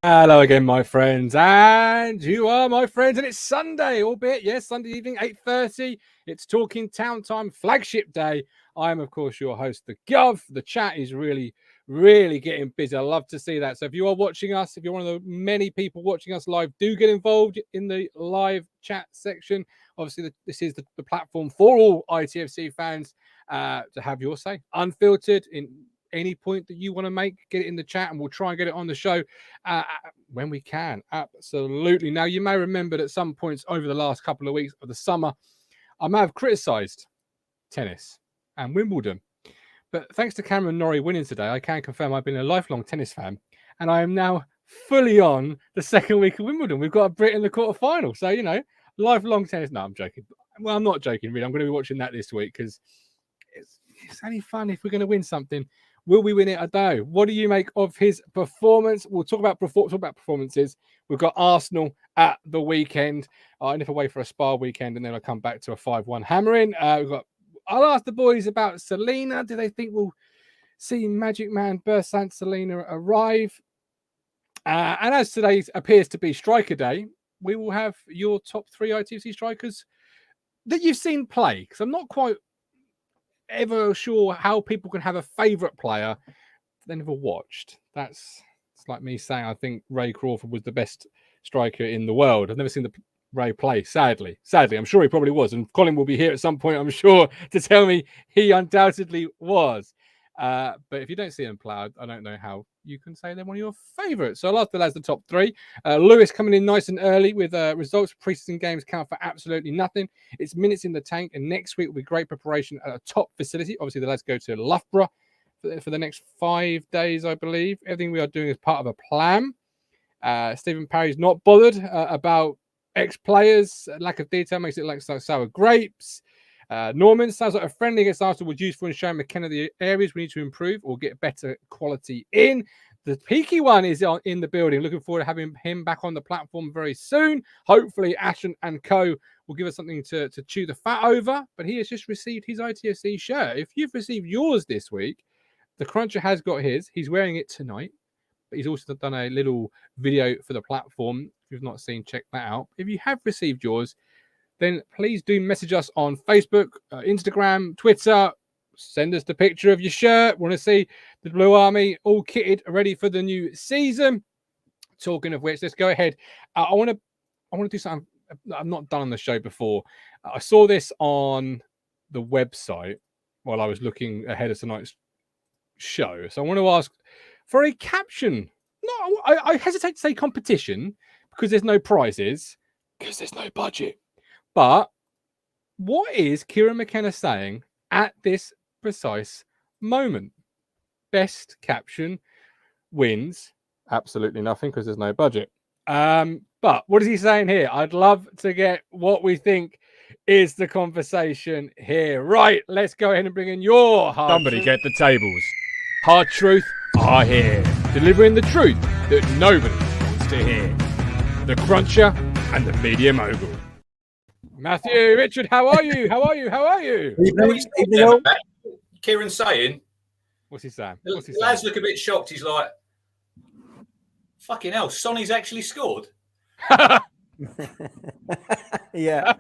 Hello again, my friends, and you are my friends, and it's Sunday, albeit, yes, Sunday evening, 8:30. It's Talking Town Time, flagship day. I am, of course, your host, the Gov. The chat is really getting busy. I love to see that. So if you are watching us, if you're one of the many people watching us live, do get involved in the live chat section. Obviously, this is the platform for all ITFC fans to have your say. Unfiltered in any point that you want to make, get it in the chat and we'll try and get it on the show when we can. Absolutely. Now, you may remember that at some points over the last couple of weeks of the summer, I may have criticised tennis and Wimbledon. But thanks to Cameron Norrie winning today, I can confirm I've been a lifelong tennis fan and I am now fully on the second week of Wimbledon. We've got a Brit in the quarterfinal. So, you know, lifelong tennis. No, I'm joking. Well, I'm not joking, really. I'm going to be watching that this week because it's only fun if we're going to win something. Will we win it? I don't know. What do you make of his performance? We'll talk about performances. We've got Arsenal at the weekend. I nip away for a spa weekend, and then I'll come back to a 5-1 hammering. I'll ask the boys about Selena. Do they think we'll see Magic Man Bersant Selena arrive? And as today appears to be striker day, we will have your top 3 ITFC strikers that you've seen play. Because I'm not quite ever sure how people can have a favourite player they never watched. It's like me saying I think Ray Crawford was the best striker in the world. I've never seen Ray play, sadly. I'm sure he probably was, and Colin will be here at some point, I'm sure, to tell me he undoubtedly was. But if you don't see him play, I don't know how you can say they're one of your favourites. So I'll ask the lads the top 3. Lewis coming in nice and early with results. Preseason games count for absolutely nothing. It's minutes in the tank, and next week will be great preparation at a top facility. Obviously, the lads go to Loughborough for the next 5 days, I believe. Everything we are doing is part of a plan. Stephen Parry's not bothered about ex-players. Lack of detail makes it look like sour grapes. Norman sounds like a friendly against Arsenal was useful in showing McKenna the areas we need to improve or get better quality in. The peaky one is in the building. Looking forward to having him back on the platform very soon. Hopefully, Ashton and Co will give us something to chew the fat over. But he has just received his ITFC shirt. If you've received yours this week, the Cruncher has got his. He's wearing it tonight. But he's also done a little video for the platform. If you've not seen, check that out. If you have received yours, then please do message us on Facebook, Instagram, Twitter. Send us the picture of your shirt. We want to see the Blue Army all kitted, ready for the new season. Talking of which, let's go ahead. I want to do something I've not done on the show before. I saw this on the website while I was looking ahead of tonight's show. So I want to ask for a caption. No, I hesitate to say competition because there's no prizes, because there's no budget. But what is Kieran McKenna saying at this precise moment? Best caption wins absolutely nothing because there's no budget. But what is he saying here? I'd love to get what we think is the conversation here. Right, let's go ahead and bring in your hard Somebody get the tables. Hard truth are here. Delivering the truth that nobody wants to hear. The Cruncher and the Media Mogul. Matthew, Richard, how are you? How are you? Kieran's saying. What's he saying? The lads look a bit shocked. He's like, fucking hell, Sonny's actually scored. Yeah.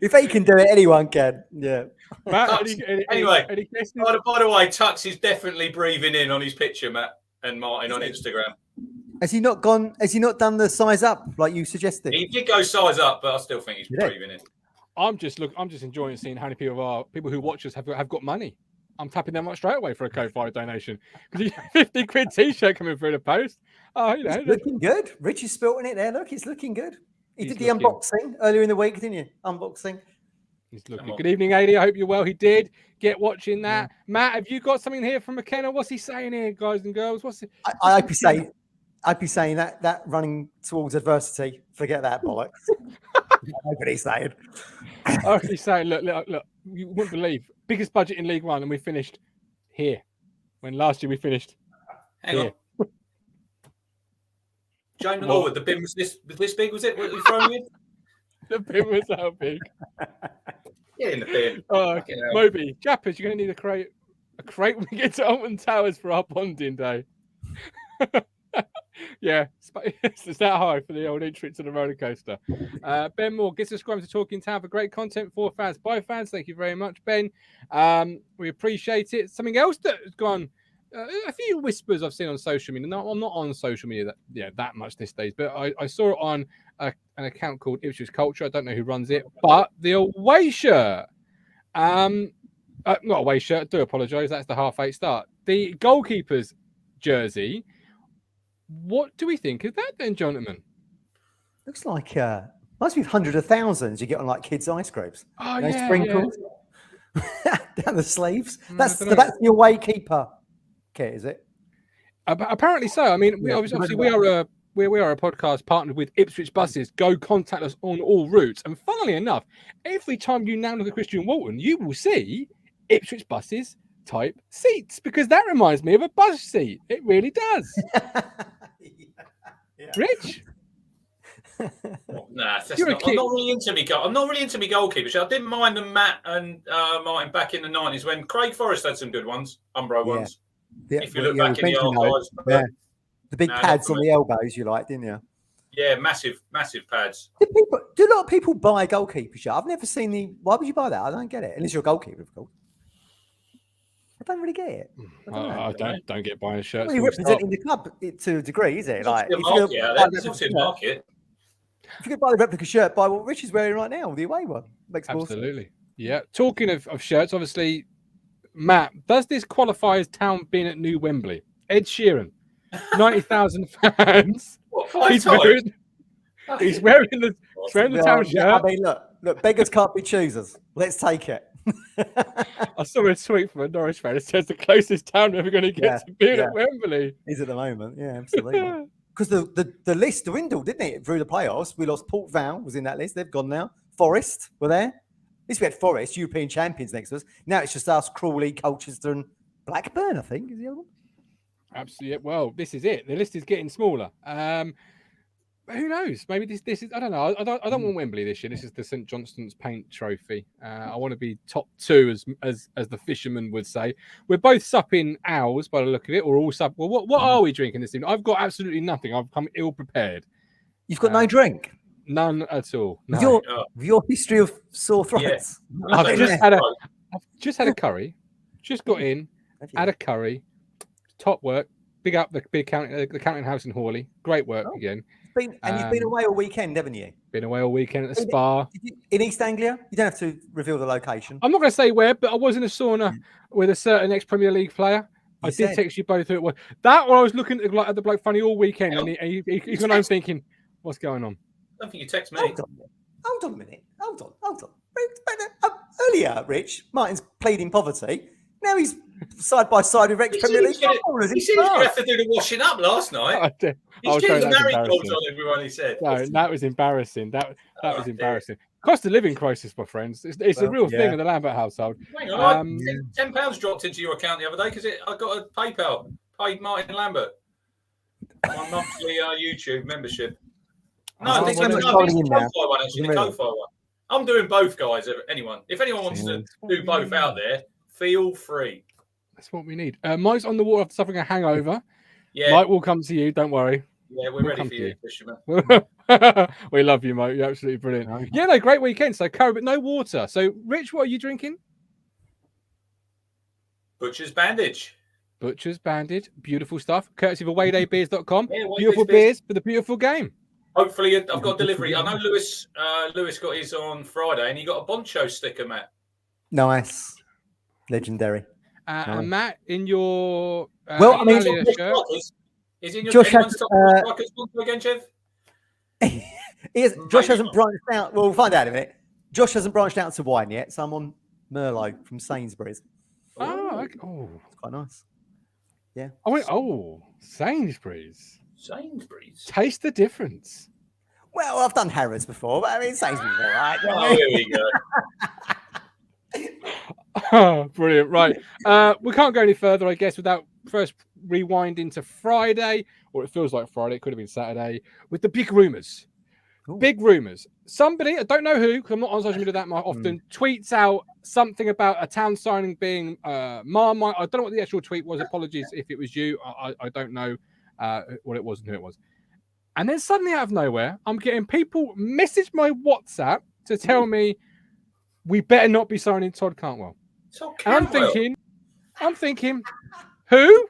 If he can do it, anyone can. Yeah. Matt, anyway, by the way, Tux is definitely breathing in on his picture, Matt and Martin on Instagram. Has he not gone? Has he not done the size up like you suggested? He did go size up, but I still think he's breathing in. I'm just enjoying seeing how many people who watch us have got money. I'm tapping them up straight away for a Ko-Fi donation because £50 T-shirt coming through the post. Oh, you know, it's looking good. Rich is spilling it there. Look, it's looking good. He did the unboxing earlier in the week, didn't you? Unboxing. He's looking good. Evening, AD. I hope you're well. He did. Get watching that. Yeah. Matt, have you got something here from McKenna? What's he saying here, guys and girls? I'd be saying that running towards adversity. Forget that bollocks. what he's saying. Okay, saying, look, you wouldn't believe biggest budget in League One, and we finished here. When last year we finished Hang here. on. James Lord, the bin was this big, was it? What were you throwing in? The bin was how big. Get in the bin. Moby, Jappers, you're going to need a crate when we get to Alton Towers for our bonding day. Yeah, it's that high for the old entry to the roller coaster. Ben Moore, get subscribed to Talking Town for great content for fans by fans. Thank you very much, Ben. We appreciate it. Something else that has gone, a few whispers I've seen on social media. No, I'm not on social media that much these days, but I saw it on an account called Ipswich Culture. I don't know who runs it, but the away shirt. Not away shirt. I do apologise. That's the 8:30 start. The goalkeeper's jersey. What do we think of that then, gentlemen? Looks like must be hundreds of thousands you get on like kids' ice creams. Oh, yeah, sprinkled down the sleeves. That's the away keeper kit, is it? Apparently so. I mean, we are a podcast partnered with Ipswich Buses. Go contact us on all routes. And funnily enough, every time you now look at Christian Walton, you will see Ipswich Buses type seats, because that reminds me of a bus seat. It really does. Yeah. Rich? Nah, I'm not really into me. I'm not really into me goalkeepers. I didn't mind them, Matt and Martin, back in the 90s when Craig Forrest had some good ones, Umbro ones. Yeah, if you look back in the archives, the big pads on the elbows, you like, didn't you? Yeah, massive Do pads. a lot of people buy a goalkeeper shirt? I've never seen the. Why would you buy that? I don't get it. Unless you're a goalkeeper, of course. I don't really get it. I don't get buying shirts. Well, you're representing the club to a degree, is it? Like, it's obviously a market. If you could buy the replica shirt, buy what Rich is wearing right now, the away one. Makes more sense. Absolutely. Yeah. Talking of shirts, obviously, Matt, does this qualify as Town being at New Wembley? Ed Sheeran, 90,000 fans. He's wearing the Town shirt. I mean, look, beggars can't be choosers. Let's take it. I saw a tweet from a Norwich fan. It says the closest Town we're ever going to get to being at Wembley. Is at the moment, yeah, absolutely. Because the list dwindled, didn't it, through the playoffs? We lost Port Vale, was in that list. They've gone now. Forest were there. At least we had Forest, European champions next to us. Now it's just us, Crawley, Colchester, and Blackburn, I think, is the other one. Absolutely. Well, this is it. The list is getting smaller. Who knows? Maybe this is. I don't know. I don't want Wembley this year. This is the St Johnstone's Paint Trophy. I want to be top two, as the fisherman would say. We're both supping owls by the look of it, or all sup. Well, what are we drinking this evening? I've got absolutely nothing. I've come ill prepared. You've got no drink. None at all. No. Your history of sore throats. Yeah. I've just had a curry. Just got in. Had a curry. Top work. Big up the counting house in Hawley. Great work again. You've been away all weekend, haven't you? Been away all weekend at the spa. In East Anglia? You don't have to reveal the location. I'm not going to say where, but I was in a sauna with a certain ex-Premier League player. I did text you both who it was. That one I was looking at the bloke funny all weekend, and he's gone home thinking, what's going on? I don't think you text me. Hold on a minute. Hold on. Earlier, Rich, Martin's pleading poverty. Now he's side by side with ex-Premier League footballers. He seems to have to do the washing up last night. He's getting the marigolds on everyone, he said. No, that was embarrassing. That was embarrassing. Cost of living crisis, my friends. It's a real thing in the Lambert household. Hang on, £10 dropped into your account the other day because I got a PayPal. Paid Martin Lambert. My monthly YouTube membership. No, this is the Ko-Fi one, actually. The Ko-Fi one. I'm doing both, guys. If anyone wants to do both out there, feel free. That's what we need. Mike's on the water after suffering a hangover. Yeah. Mike will come to you. Don't worry. Yeah, we're ready for you, fisherman. We love you, Mike. You're absolutely brilliant. Yeah, no, great weekend. So curry, but no water. So, Rich, what are you drinking? Butcher's Bandage. Butcher's Bandage. Beautiful stuff. Courtesy of awayDayBeers.com. Yeah, beautiful beers for the beautiful game. Hopefully, I've got delivery. I know Lewis got his on Friday, and he got a Boncho sticker, Matt. Nice. Legendary. And Matt, in your shirt. Is in your Josh has, again, Chev? Josh hasn't branched out. Well, we'll find out in a minute. Josh hasn't branched out to wine yet, so I'm on Merlot from Sainsbury's. Oh, okay. It's quite nice. Yeah. I went, Sainsbury's. Sainsbury's. Taste the difference. Well, I've done Harrods before, but I mean, Sainsbury's all right. Oh, here we go. Brilliant. Right. We can't go any further, I guess, without first rewinding to Friday, or it feels like Friday. It could have been Saturday, with the big rumours. Ooh. Big rumours. Somebody, I don't know who, because I'm not on social media that much often, tweets out something about a town signing being Marmite. I don't know what the actual tweet was. Apologies if it was you. I don't know what it was and who it was. And then suddenly out of nowhere, I'm getting people message my WhatsApp to tell me we better not be signing Todd Cantwell. And I'm thinking, who?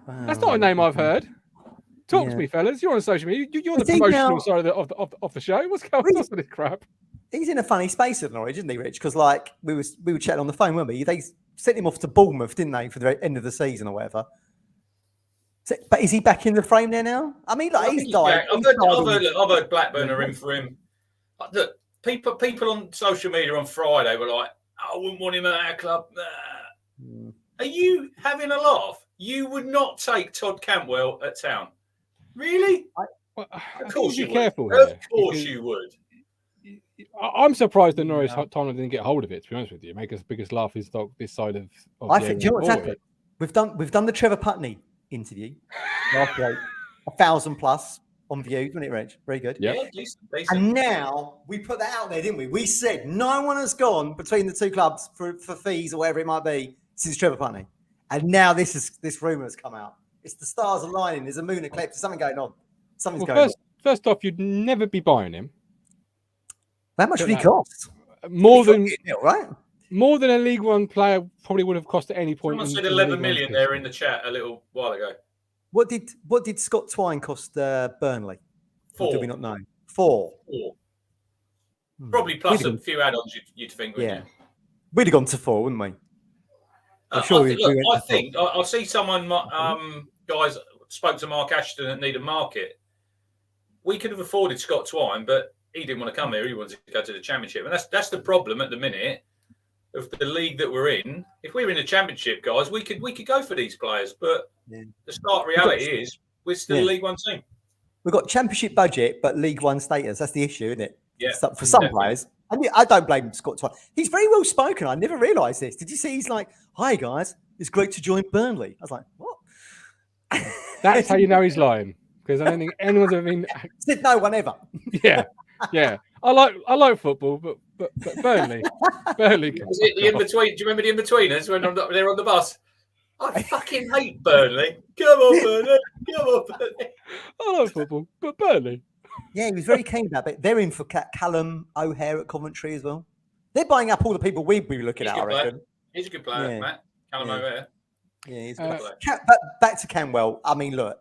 That's not a name I've heard. Talk to me, fellas. You're on social media. You're the promotional side of the show. What's going on with this crap? He's in a funny space at Norwich, isn't he, Rich? Because like we were chatting on the phone, weren't we? They sent him off to Bournemouth, didn't they, for the end of the season or whatever? But is he back in the frame there now? I mean, like he's died. I've heard Blackburn are in for him. Look, people on social media on Friday were like, "I wouldn't want him at our club." Are you having a laugh? You would not take Todd Cantwell at Town, really? Of course you would. Careful. Of course you would. I'm surprised that Norris Tottenham didn't get hold of it. To be honest with you, make us biggest laughing stock this side of I think. Do you know what's happened? We've done the Trevor Putney interview. Last week, 1,000+ on views, wasn't it, Reg? Very good. Yeah. Decent. And now we put that out there, didn't we? We said no one has gone between the two clubs for fees or whatever it might be since Trevor Putney. And now this rumour has come out. It's the stars aligning. There's a moon eclipse. There's something going on. Something's going on. First off, you'd never be buying him. How much would he cost? More than right? More than a League One player probably would have cost at any point. Someone said 11 million there in the chat a little while ago. What did Scott Twine cost Burnley? 4. Do we not know? 4. Probably plus a few add-ons. You'd think, wouldn't you? We'd have gone to 4, wouldn't we? I think I'll see someone. Guys spoke to Mark Ashton at Needham Market. We could have afforded Scott Twine, but he didn't want to come here. He wanted to go to the Championship, and that's the problem at the minute of the league that we're in. If we were in the Championship, guys, we could go for these players. But the stark reality is we're still a League One team. We've got Championship budget, but League One status. That's the issue, isn't it? Yeah. For some players. And I don't blame Scott Twine. He's very well spoken. I never realised this. Did you see? He's like, "Hi guys, it's great to join Burnley." I was like, "What?" That's how you know he's lying, because I don't think anyone's ever been. Said no one ever. Yeah. I like football, but Burnley. Was it the in-between? Do you remember the in-betweeners when they're on the bus? I fucking hate Burnley. Come on, Burnley. Come on, Burnley. I like football, but Burnley. Yeah, he was very keen about it. They're in for Callum O'Hare at Coventry as well. They're buying up all the people we'd be looking at, I reckon. He's a good player, Matt. Callum O'Hare. Yeah, he's a good player. But back to Cantwell. I mean, look,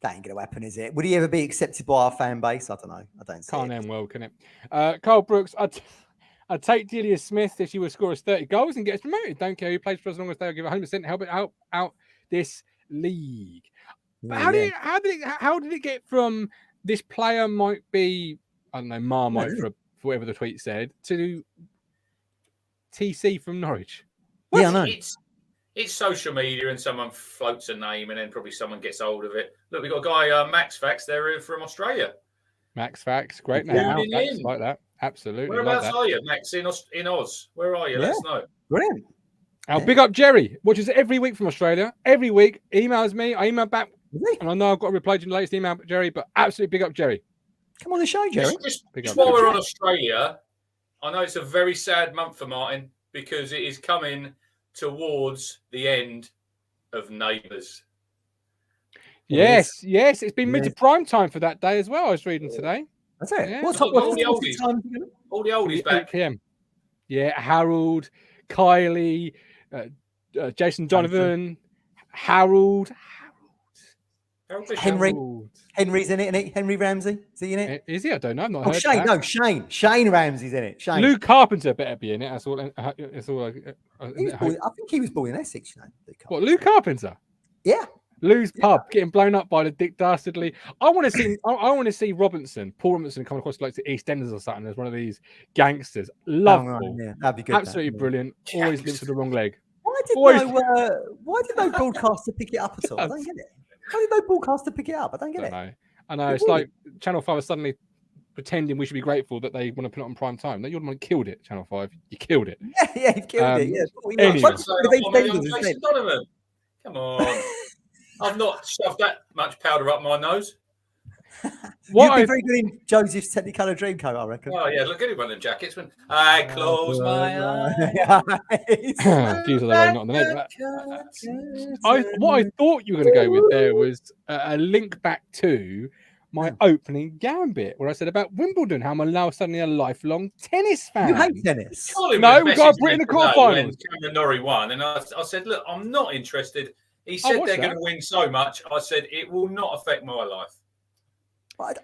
that ain't going to happen, is it? Would he ever be accepted by our fan base? I don't know. I don't see Can't end well, can it? Carl Brooks, I'd take Delia Smith if she would score us 30 goals and get us promoted. Don't care who plays for us as long as they'll give 100% help it out this league. But how did it get from this player might be, I don't know, Marmite for whatever the tweet said, to TC from Norwich? What? Yeah, I know. It's social media and someone floats a name and then probably someone gets hold of it. Look, we've got a guy, Max Fax, they're from Australia. Max Fax, great name. Fax, like that. Absolutely. Whereabouts are you, Max, in Oz? Where are you? Let us know. Brilliant. I'll big up Jerry, watches every week from Australia. Every week, emails me. I email back. And I know I've got to reply to the latest email, Jerry, but absolutely big up Jerry. Come on the show, Jerry. Just while we're on Australia, I know it's a very sad month for Martin because it is coming towards the end of Neighbours. Yes. It's been mid to prime time for that day as well. I was reading today. That's it. Yeah. What's the oldies? All the oldies back. 8 p.m. Yeah, Harold, Kylie, Jason Donovan, Harold. Henry's in it, isn't he? Henry Ramsey, is he in it? Is he? I don't know. I've not heard Shane. that. No, Shane Ramsey's in it. Shane. Luke Carpenter better be in it. That's all. I think he was born in Essex, you know. Luke Carpenter? Yeah. Lou's pub getting blown up by the Dick Dastardly. I want to see Paul Robinson come across like to EastEnders or something as one of these gangsters. Lovely. Yeah, that'd be good. Absolutely brilliant. Always lives with the wrong leg. Why did no broadcaster pick it up at all? I don't get it. How did no broadcaster pick it up? I don't get it. I know it's like Channel 5 are suddenly pretending we should be grateful that they want to put it on prime time. No, you're the one who killed it, Channel 5. You killed it. Yeah, you've killed it. Yeah. Anyway. I'm Jason Donovan. Come on. I've not shoved that much powder up my nose. You'd be very good in Joseph's Technicolor Dreamcoat, I reckon. Oh, yeah, look at one of them jackets. When I close my eyes. Views of their own, not on the net. What I thought you were going to go with there was a link back to my opening gambit, where I said about Wimbledon, how I'm now suddenly a lifelong tennis fan. You hate tennis? No, we got Britain in the quarterfinals. Cameron Norrie won, and I said, look, I'm not interested. He said they're going to win so much. I said, it will not affect my life.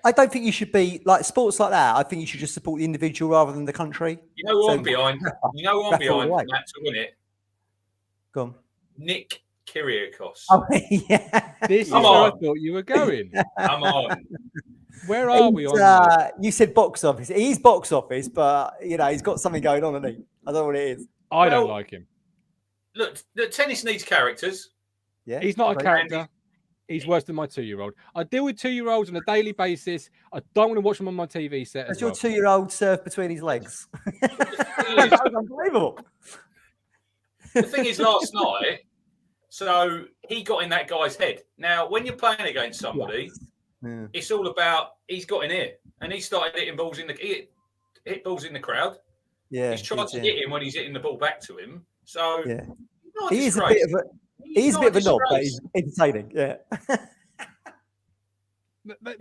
I don't think you should be like sports like that. I think you should just support the individual rather than the country. You know who I'm behind? You know who I'm behind? Matt to win it. Go on. Nick Kyrgios. Oh, yeah. This is where I thought you were going. Come on. Where are we on? You said box office. He's box office, but he's got something going on, hasn't he? I don't know what it is. I don't like him. Look, the tennis needs characters. Yeah, he's not a character. He's worse than my 2-year-old. I deal with 2-year-olds on a daily basis. I don't want to watch them on my TV set. Does your 2-year-old surf between his legs? That's unbelievable. The thing is, last night, so he got in that guy's head. Now, when you're playing against somebody, it's all about he's got in here and he started hitting balls in the hit balls in the crowd. Yeah, he's tried to hit him when he's hitting the ball back to him. So he is a bit of a. He's a bit of a knob, but he's entertaining. Yeah.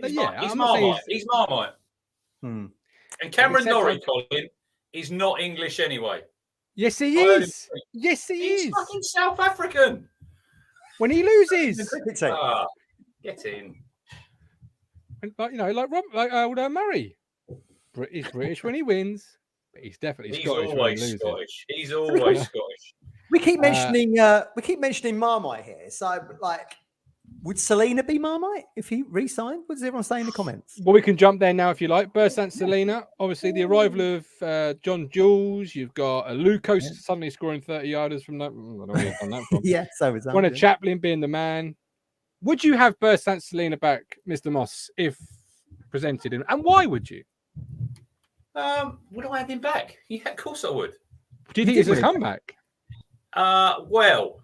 He's Marmite. He's Marmite. And Cameron Norrie, Colin, is not English anyway. Yes, he is. Yes, he is. He's fucking South African. When he loses. Get in. Like Murray. He's British when he wins, but he's definitely Scottish when he loses. He's always Scottish. We keep mentioning Marmite here. So, would Selena be Marmite if he re-signed? What does everyone say in the comments? Well, we can jump there now if you like. Bersant Selena, obviously the arrival of John Jules. You've got Lucas suddenly scoring 30-yarders from that. I don't know where he's done that from. So is that. One of Chaplin being the man. Would you have Bersant Selena back, Mr. Moss, if presented? And why would you? Would I have him back? Yeah, of course I would. Do you think it's a comeback? Well,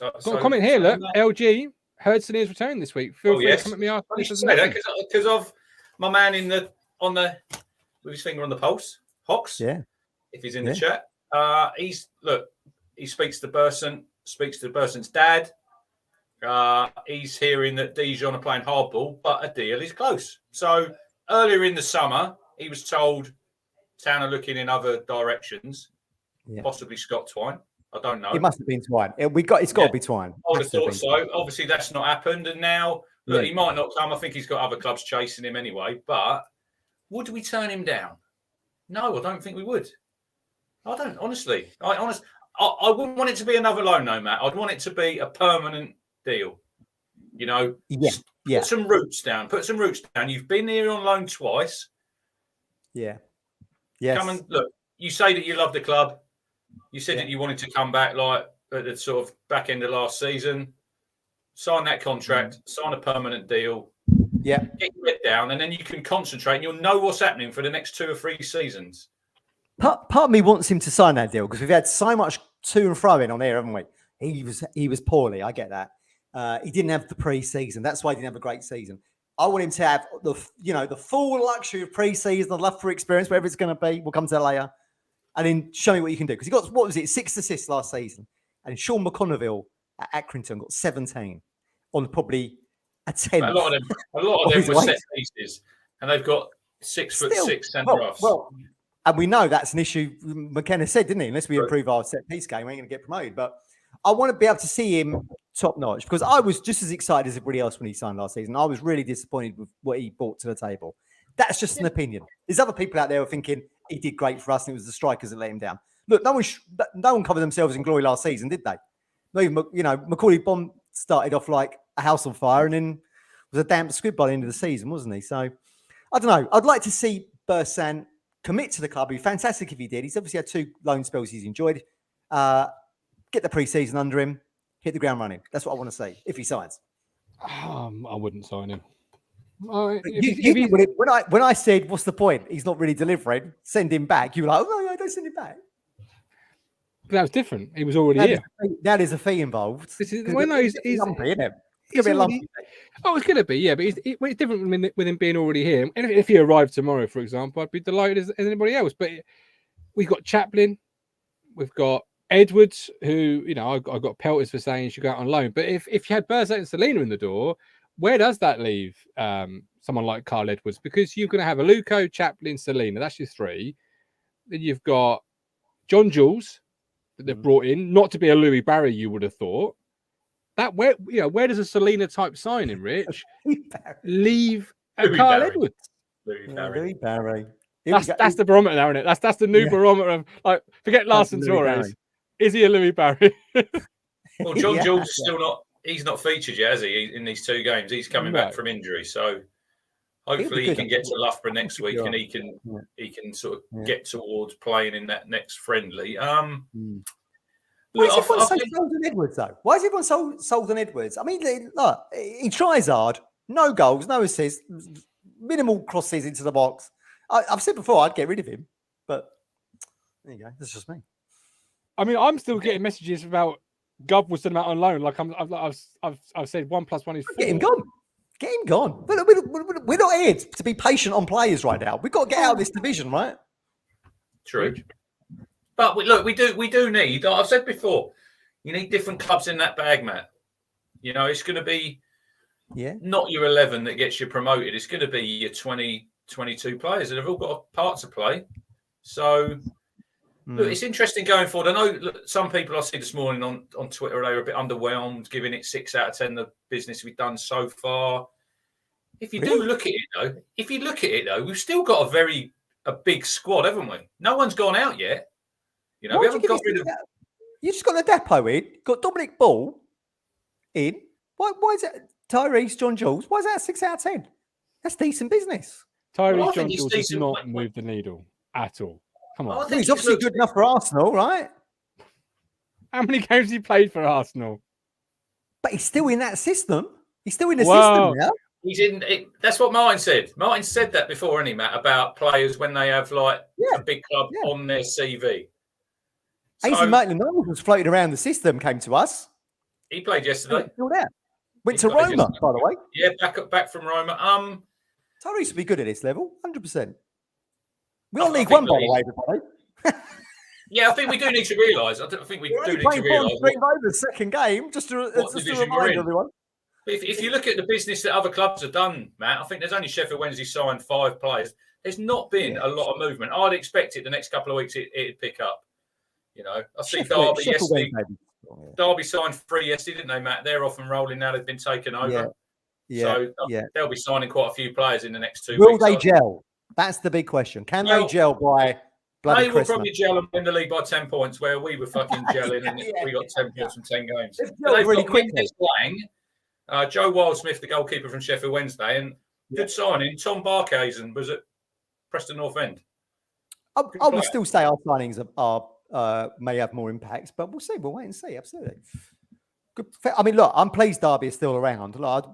got a comment here. Look, LG heard Selena's return this week. Feel free to comment me after. Because of my man with his finger on the pulse, Hawks. Yeah, if he's in the chat, he speaks to Bersant, speaks to Bersant's dad. He's hearing that Dijon are playing hardball, but a deal is close. So earlier in the summer, he was told Town are looking in other directions. Yeah. Possibly Scott Twine. I don't know. It must have been Twine. It's got to be Twine. I would have thought so. Obviously, that's not happened. And now, look, he might not come. I think he's got other clubs chasing him anyway. But would we turn him down? No, I don't think we would. I don't, honestly. I wouldn't want it to be another loan, no, Matt. I'd want it to be a permanent deal. Put some roots down. You've been here on loan twice. Yeah. Yes. Come and look. You say that you love the club. You said that you wanted to come back like at the sort of back end of last season. Sign that contract, sign a permanent deal. Yeah. Get your head down, and then you can concentrate and you'll know what's happening for the next 2 or 3 seasons. Part of me wants him to sign that deal because we've had so much to and fro in on here, haven't we? He was poorly. I get that. He didn't have the pre-season. That's why he didn't have a great season. I want him to have the full luxury of pre-season, the love for experience, whatever it's going to be. We'll come to that later. And then show me what you can do. Because he got, 6 assists last season. And Sean McConneville at Accrington got 17 on probably a 10. A lot of them were set pieces. And they've got 6'6" centre-halves. Well, and we know that's an issue McKenna said, didn't he? Unless we improve our set-piece game, we ain't going to get promoted. But I want to be able to see him top-notch. Because I was just as excited as everybody else when he signed last season. I was really disappointed with what he brought to the table. That's just an opinion. There's other people out there who are thinking he did great for us and it was the strikers that let him down. Look, no one covered themselves in glory last season, did they? Not even, Macaulay Bonne started off like a house on fire and then was a damp squid by the end of the season, wasn't he? So, I don't know. I'd like to see Bersant commit to the club. It'd be fantastic if he did. He's obviously had 2 loan spells he's enjoyed. Get the pre-season under him, hit the ground running. That's what I want to see if he signs. I wouldn't sign him. When I said, "What's the point? He's not really delivering. Send him back." You were like, "Oh no, don't send him back." That was different. He was already here. Now there's a fee involved. He's lumpy, isn't it? It's going to be lumpy. Oh, it's going to be, yeah, but it's different with him being already here. And if he arrived tomorrow, for example, I'd be delighted as anybody else. But we've got Chaplin, we've got Edwards, who, I got pelters for saying he should go out on loan. But if you had Burzat and Selena in the door, where does that leave someone like Carl Edwards? Because you're going to have a Aluko, Chaplin, Selena. That's your three. Then you've got John Jules that they've brought in, not to be a Louis Barry, you would have thought. That where does a Selena type signing, Rich, leave a Carl Edwards? Louis Barry. That's the barometer now, isn't it? That's the new barometer of, like, forget Larson Torres. Is he a Louis Barry? Well, John Jules is still not. He's not featured yet, has he? In these 2 games, he's coming back from injury, so hopefully he can get to Loughborough next week, and he can sort of get towards playing in that next friendly. Why is everyone so sold on Edwards, though? Why is everyone sold on Edwards? I mean, look, he tries hard. No goals, no assists, minimal crosses into the box. I've said before I'd get rid of him, but there you go. That's just me. I mean, I'm still getting messages about Gov was sent out on loan. Like I've said 1 + 1 is 4. Get him gone. Get him gone. We're not here to be patient on players right now. We've got to get out of this division, right? True. But we do need. I've said before, you need different clubs in that bag, Matt. It's going to be not your 11 that gets you promoted. It's going to be your 20, 22 players, and they've all got a part to play. So, look, it's interesting going forward. I know some people I see this morning on Twitter, they were a bit underwhelmed, giving it 6 out of 10, the business we've done so far. If you do look at it, though, we've still got a big squad, haven't we? No one's gone out yet. We haven't got rid of. You just got Ladapo in, got Dominic Ball in. Why is it Tyrese, John Jules? Why is that 6 out of 10? That's decent business. Tyrese, John Jules does not move the needle at all. Come on. He's obviously good enough for Arsenal, right? How many games has he played for Arsenal? But he's still in that system. He's still in the system now. He's in. That's what Martin said. Martin said that before, hasn't he, Matt, about players when they have a big club on their CV. Ainsley Maitland-Niles was floating around the system, came to us. He played yesterday. Still there. Went to Roma, by the way. Yeah, back from Roma. Tyrese would be good at this level, 100%. We're on League One, by the way, everybody. Yeah, I think we do need to realise. I think we do need to realise. The second game, just to remind everyone. If you look at the business that other clubs have done, Matt, I think there's only Sheffield Wednesday signed 5 players. There's not been a lot of movement. I'd expect it the next couple of weeks it'd pick up. I see Derby yesterday. Derby signed 3 yesterday, didn't they, Matt? They're off and rolling now. They've been taken over. So they'll be signing quite a few players in the next 2 weeks. Will they gel? That's the big question. Can they gel by bloody They will probably gel and win the league by 10 points, where we were fucking gelling and we got 10 points from 10 games. They've really got Mendes playing, Joe Wildsmith, the goalkeeper from Sheffield Wednesday, and good signing. Tom Barkhazen was at Preston North End. I would still say our signings may have more impacts, but we'll see. We'll wait and see. Absolutely. Good. I mean, look, I'm pleased Derby is still around. Like,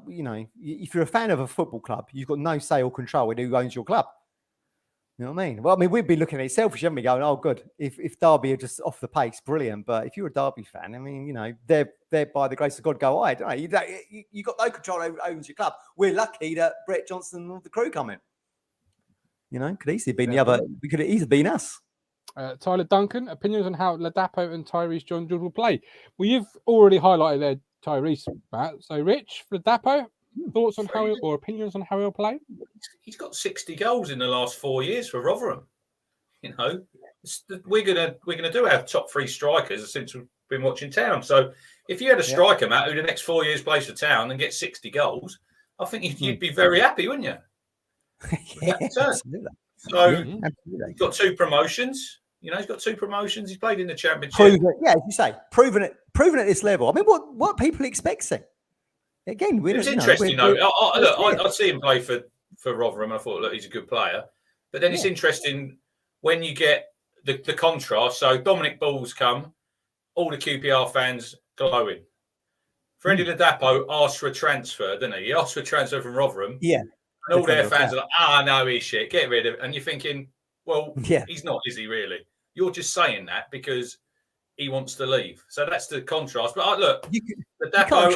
if you're a fan of a football club, you've got no say or control in who owns your club. You know what I mean? Well, I mean, we'd be looking at it selfish, haven't we? Going, oh, good. If Derby are just off the pace, brilliant. But if you're a Derby fan, I mean, they're by the grace of God go wide, don't you? You got no control over who owns your club. We're lucky that Brett Johnson and all the crew come in. Could easily been the other. We could have easily been us. Tyler Duncan, opinions on how Ladapo and Tyrese John Jules will play. Well, you've already highlighted there Tyrese, Matt. So, Rich, Ladapo, thoughts on or opinions on how he'll play? He's got 60 goals in the last 4 years for Rotherham. We're gonna do our top 3 strikers since we've been watching Town. So, if you had a striker, Matt, who the next 4 years plays for Town and gets 60 goals, I think you'd be very happy, wouldn't you? Absolutely. So he's got 2 promotions. He's got 2 promotions. He's played in the Championship. As you say, proven at this level. I mean, what are people expecting? Again, it's interesting though. I see him play for Rotherham, and I thought, look, he's a good player. But then it's interesting when you get the contrast. So Dominic Ball's come, all the QPR fans glowing. Freddie Ladapo asked for a transfer, didn't he? He asked for a transfer from Rotherham. Yeah. And all their fans are like, no, he's shit. Get rid of it. And you're thinking, well, Yeah. he's not, is he really? You're just saying that because he wants to leave. So that's the contrast. But look, Ladapo,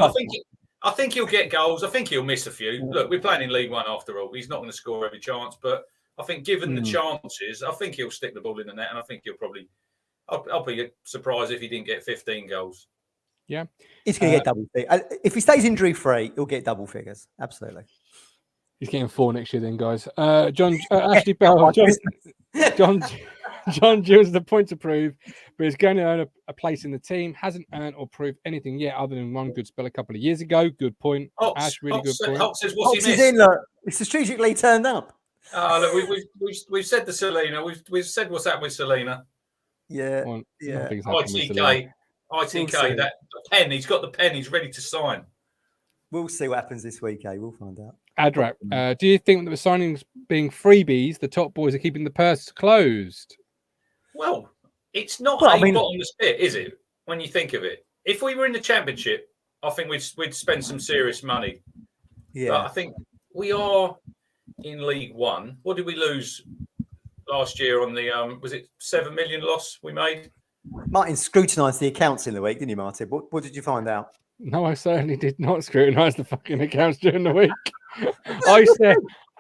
I think he'll get goals. I think he'll miss a few. Look, we're playing in League One after all. He's not going to score every chance, but I think given the chances, I think he'll stick the ball in the net, and I think he'll probably. I'll be surprised if he didn't get 15 goals. Yeah, he's going to get double figures. If he stays injury free, he'll get double figures. Absolutely. He's getting 4 next year, then, guys. Ashley Bell, John Jules the point to prove, but he's going to earn a place in the team. Hasn't earned or proved anything yet, other than one good spell a couple of years ago. Good point, Ash. Really good point. Hox says, what's he missed? In, look, it's strategically turned up. Look, we've said the Selena. We've said what's happened with Selena. Yeah, well, yeah. ITK, that pen. He's got the pen. He's ready to sign. We'll see what happens this week, We'll find out. Adrak, do you think that the signings being freebies, the top boys are keeping the purse closed? Well, it's not bottomless pit, is it? When you think of it, if we were in the Championship, I think we'd spend some serious money. Yeah, but I think we are in League One. What did we lose last year on the? Was it 7 million loss we made? Martin scrutinised the accounts in the week, didn't you, Martin? What did you find out? No, I certainly did not scrutinise the fucking accounts during the week. I said,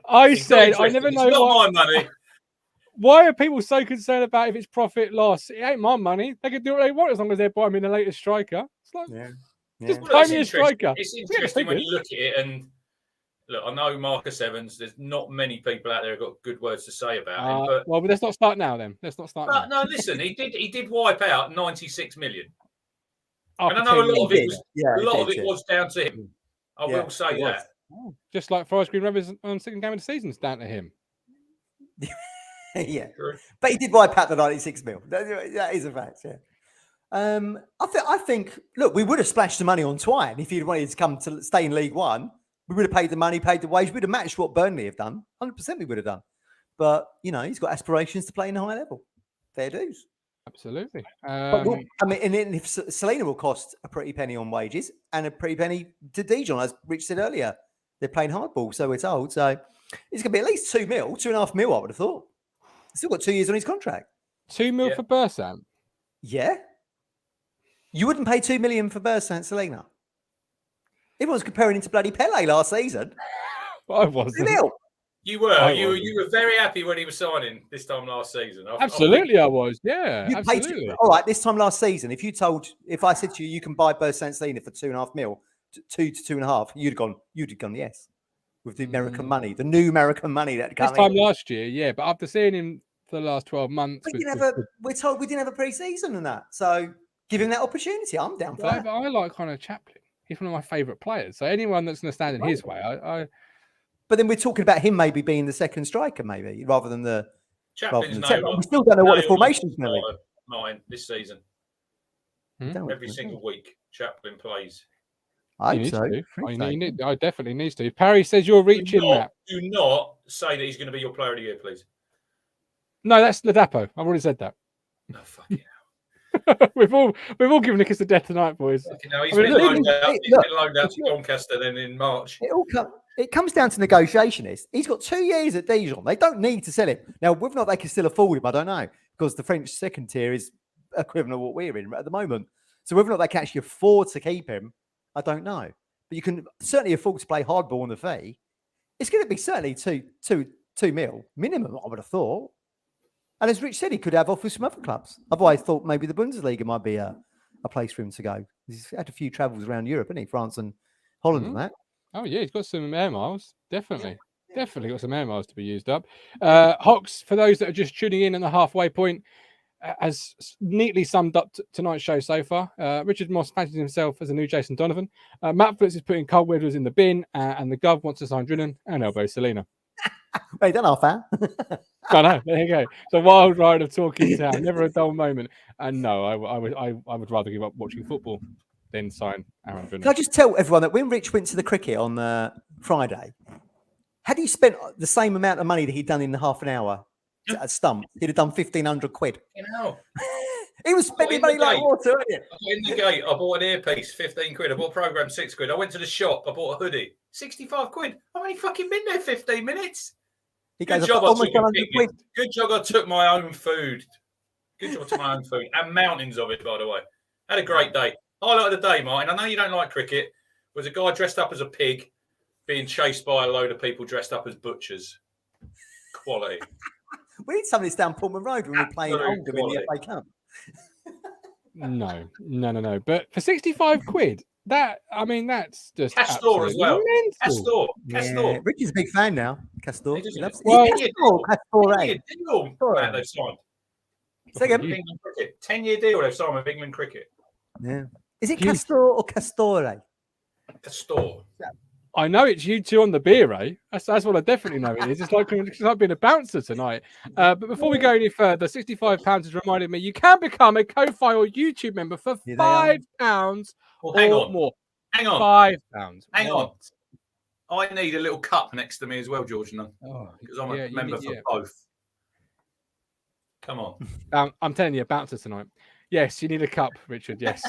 I never know. It's not my money. Why are people so concerned about if it's profit loss? It ain't my money. They can do what they want as long as they're buying me the latest striker. It's like, just buy me a striker. It's interesting when you look at it and look. I know Marcus Evans. There's not many people out there who've got good words to say about him. But let's not start now. Then let's not start. But now. No, listen. He did wipe out 96 million. And I know a lot of it was down to him. I will say that. Oh, just like Forest Green Rovers on second game of the season, it's down to him. Yeah, but he did wipe out the 96 mil. That is a fact. Yeah. I think. Look, we would have splashed the money on Twine if he'd wanted to come to stay in League One. We would have paid the money, paid the wage. We'd have matched what Burnley have done. 100%, we would have done. But he's got aspirations to play in a high level. Fair dues. Absolutely. And if Selena will cost a pretty penny on wages and a pretty penny to Dijon, as Rich said earlier, they're playing hardball, so we're told. So it's going to be at least 2 mil, 2.5 mil, I would have thought. Still got 2 years on his contract. 2 mil for Bursant? Yeah. You wouldn't pay 2 million for Bursant, Selena. Everyone's comparing him to bloody Pele last season. I wasn't. 2 mil. You were. You were very happy when he was signing this time last season. Absolutely, I was. Yeah, absolutely. All right, this time last season, if I said to you, you can buy Bursant Selena for 2.5 mil, 2 to 2.5, you'd have gone yes. With the American money, the new American money that came this time last year, yeah. But after seeing him for the last 12 months, we're told we didn't have a pre-season and that. So give him that opportunity. I'm down for that. But I like Connor Chaplin. He's one of my favourite players. So anyone that's going to stand in his way, But then we're talking about him maybe being the second striker, maybe rather than the. Chaplin's we still don't know what the formation's going to be. Mine this season. Every single week, Chaplin plays. I hope so. I definitely needs to. Parry says you're reaching that. Do not say that he's going to be your player of the year, please. No, that's Ladapo. I've already said that. No, fucking hell. we've all given Nick us the death tonight, boys. He's been loaned out to Doncaster then in March. It comes down to negotiation. He's got 2 years at Dijon. They don't need to sell him. Now, whether or not they can still afford him, I don't know, because the French second tier is equivalent to what we're in at the moment. So whether or not they can actually afford to keep him, I don't know. But you can certainly afford to play hardball on the fee. It's going to be certainly 2 mil minimum, I would have thought. And as Rich said, he could have offers from other clubs. I've always thought maybe the Bundesliga might be a place for him to go. He's had a few travels around Europe, hasn't he? France and Holland and that. Oh, yeah, he's got some air miles. Definitely got some air miles to be used up. Hox, for those that are just tuning in the halfway point, has neatly summed up tonight's show so far. Richard Moss fancies himself as a new Jason Donovan. Matt Flitz is putting Cole Weathers in the bin, and the Gov wants to sign Drillen and elbow Selena. Wait, don't laugh, man. I know. There you go. The wild ride of talking town. Never a dull moment. And no, I would rather give up watching football than sign Aaron Drillen. Can I just tell everyone that when Rich went to the cricket on Friday, had he spent the same amount of money that he'd done in half an hour at Stump, he'd have done 1,500 quid. You know. He was spending money like water, weren't you? In the gate, I bought an earpiece, 15 quid. I bought a programme, 6 quid. I went to the shop, I bought a hoodie, 65 quid. I've only fucking been there 15 minutes. Good job I took my own food. Good job I took my own food. And mountains of it, by the way. Had a great day. Highlight of the day, Martin. I know you don't like cricket. Was a guy dressed up as a pig being chased by a load of people dressed up as butchers. Quality. We need some of this down Pullman Road when we're playing Oldham in the FA Cup. No. But for 65 quid, that's just Castor as well. Castor. Rich is a big fan now. Castor. He loves Castor. 10-year deal they've signed with England Cricket. Yeah. Is it Castor or Castore? Castor. I know it's you two on the beer, eh? That's what I definitely know it is. It's like being a bouncer tonight. But before we go any further, £65 has reminded me you can become a Ko-Fi or YouTube member for £5 or more. Hang on. £5. Hang on. I need a little cup next to me as well, George, because I'm a member for both. Come on. I'm telling you, a bouncer tonight. Yes, you need a cup, Richard. Yes.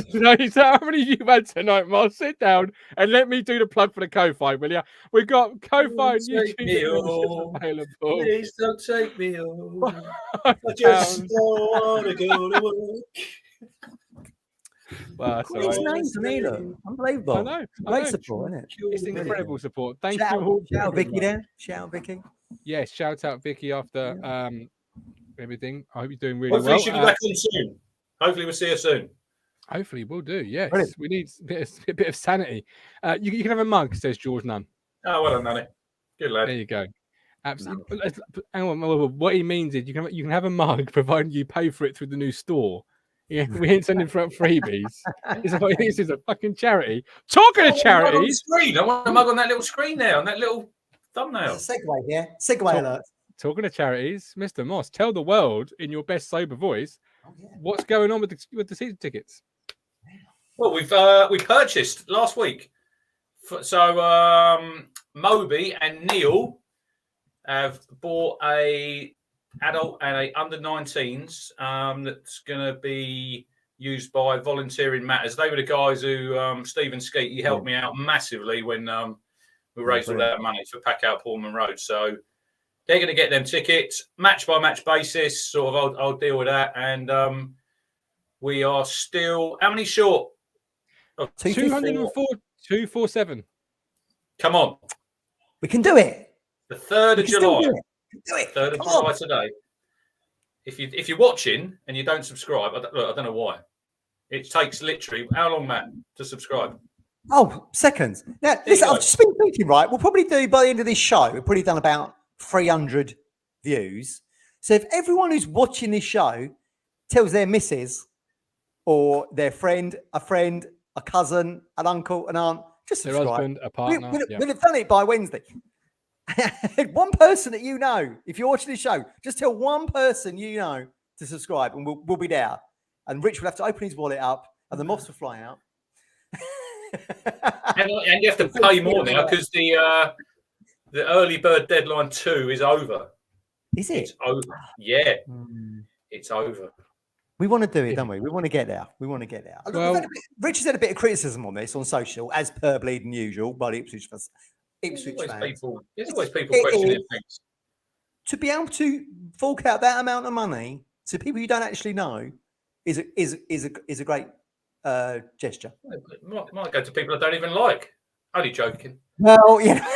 So how many you've had tonight, Mark? Sit down and let me do the plug for the Ko-Fi, will you? We've got Ko-Fi and YouTube available. Please don't take me home. I just don't want to go to work. Well, it's nice to me, look. Unbelievable. I know. Great support, isn't it? It's incredible support. Thank you all. Shout out Vicky there. Shout out Vicky after everything. I hope you're doing really Hopefully well. She'll be back in soon. Hopefully we'll see her soon. Hopefully we'll do. Yes, brilliant. We need a bit of sanity. You can have a mug, says George Nunn. Oh, well done, Nanny. Good lad. There you go. Absolutely. Hang on. What he means is you can have a mug provided you pay for it through the new store. Yeah, we ain't sending for freebies. This is a fucking charity. Talking of charities, I want a mug on that little screen there, on that little thumbnail. Segue here. Segue alert. Talking of charities, Mr. Moss, tell the world in your best sober voice what's going on with the season tickets. Well, we purchased last week. So Moby and Neil have bought a adult and a under 19s that's going to be used by Volunteering Matters. They were the guys who Stephen Skeet, he helped me out massively when we raised all that money for Pack Out Pullman Road. So they're going to get them tickets, match by match basis. Sort of, I'll deal with that. And we are still how many short? 204, 247. Come on, we can do it. The 3rd of July. Do it. 3rd of July today. If you're watching and you don't subscribe, I don't know why. It takes literally how long, Matt, to subscribe? Oh, seconds. Now, listen, I've just been thinking, right? We'll probably do by the end of this show. We've probably done about 300 views. So if everyone who's watching this show tells their missus or their friend, a cousin, an uncle, an aunt, just subscribe. Their husband, a partner. We'll have done it by Wednesday. One person that you know, if you're watching this show, just tell one person you know to subscribe, and we'll be there. And Rich will have to open his wallet up, and the moths will fly out. and you have to pay more now because the early bird deadline 2 is over. Is it? It's over. Yeah, it's over. We want to do it, don't we? We want to get there. Well, Rich has had a bit of criticism on this on social, as per bleeding usual, by the Ipswich fans. There's always people questioning things. To be able to fork out that amount of money to people you don't actually know is a great gesture. It might go to people I don't even like. Only joking. Well, yeah.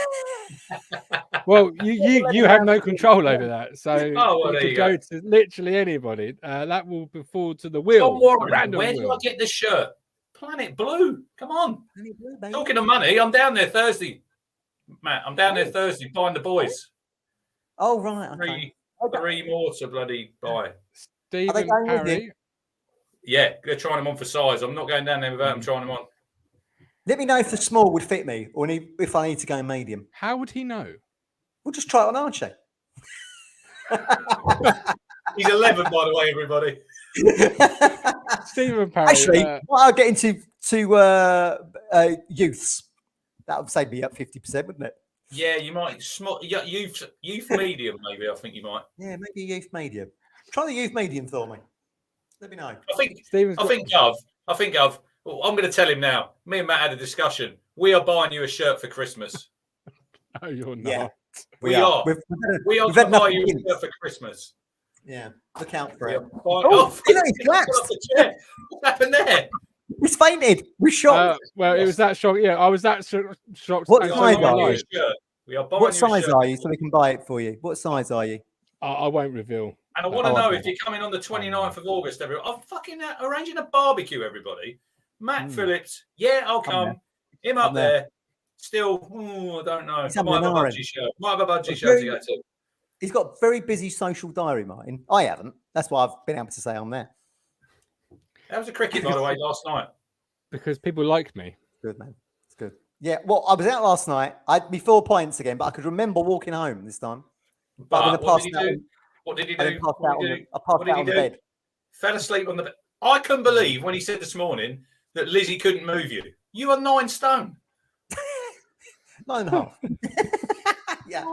Well, you have no control over that, so there you you go to literally anybody. That will fall to the wheel. Where do I get the shirt? Planet Blue. Come on. Blue, talking of money, I'm down there Thursday. Matt, I'm down there Thursday buying the boys. Oh, right. Okay. Three more to bloody buy. Stephen Parry. Yeah, they're trying them on for size. I'm not going down there without them trying them on. Let me know if the small would fit me or if I need to go medium. How would he know? We'll just try it on Archie. He's 11, by the way, everybody. Stephen Parry. Actually, I'll get into youths. That would save me up 50%, wouldn't it? Yeah, you might. Youth medium, maybe. I think you might. Yeah, maybe youth medium. Try the youth medium for me. Let me know. I think Gov. Well, I'm going to tell him now. Me and Matt had a discussion. We are buying you a shirt for Christmas. No, you're not. Yeah, we are. We are going to buy you a shirt for Christmas. Yeah, look out for it. He's collapsed. What happened there? He's fainted. We're shocked. Well, it was that shock. Yeah, I was that shocked. What size are you? We are buying What you size a shirt. are you so we can buy it for you? What size are you? I won't reveal. And I want to know if you're coming on the 29th of August, everyone. I'm fucking arranging a barbecue, everybody. Matt Phillips, I'll come. Him up there. Still, I don't know. Might have a budgie shirt to go to. He's got a very busy social diary, Martin. I haven't. That's why I've been able to say I'm there. That was a cricket, by the way, last night. Because people like me. Good, man. It's good. Yeah, well, I was out last night. I had me 4 points again, but I could remember walking home this time. But what did he do? What did he do? I passed out on the bed. Fell asleep on the bed. I couldn't believe when he said this morning that Lizzie couldn't move you. You are 9 stone. 9.5. Yeah.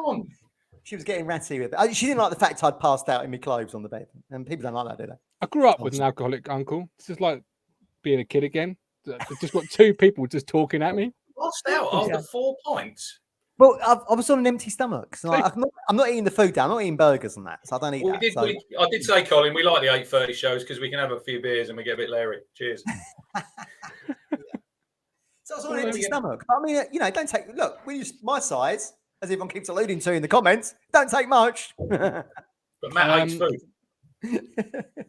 She was getting ratty with it. She didn't like the fact I'd passed out in my clothes on the bed. And people don't like that, do they? I grew up with an alcoholic uncle. It's just like being a kid again. I've just got 2 people just talking at me. Lost out after 4 points. Well, I was on an empty stomach. So I'm not eating the food down. I'm not eating burgers and that. So I don't eat that. I did say, Colin, we like the 8:30 shows because we can have a few beers and we get a bit leery. Cheers. So I was on an empty stomach. I mean, don't take... Look, when you my size, as everyone keeps alluding to in the comments, don't take much. But Matt hates food.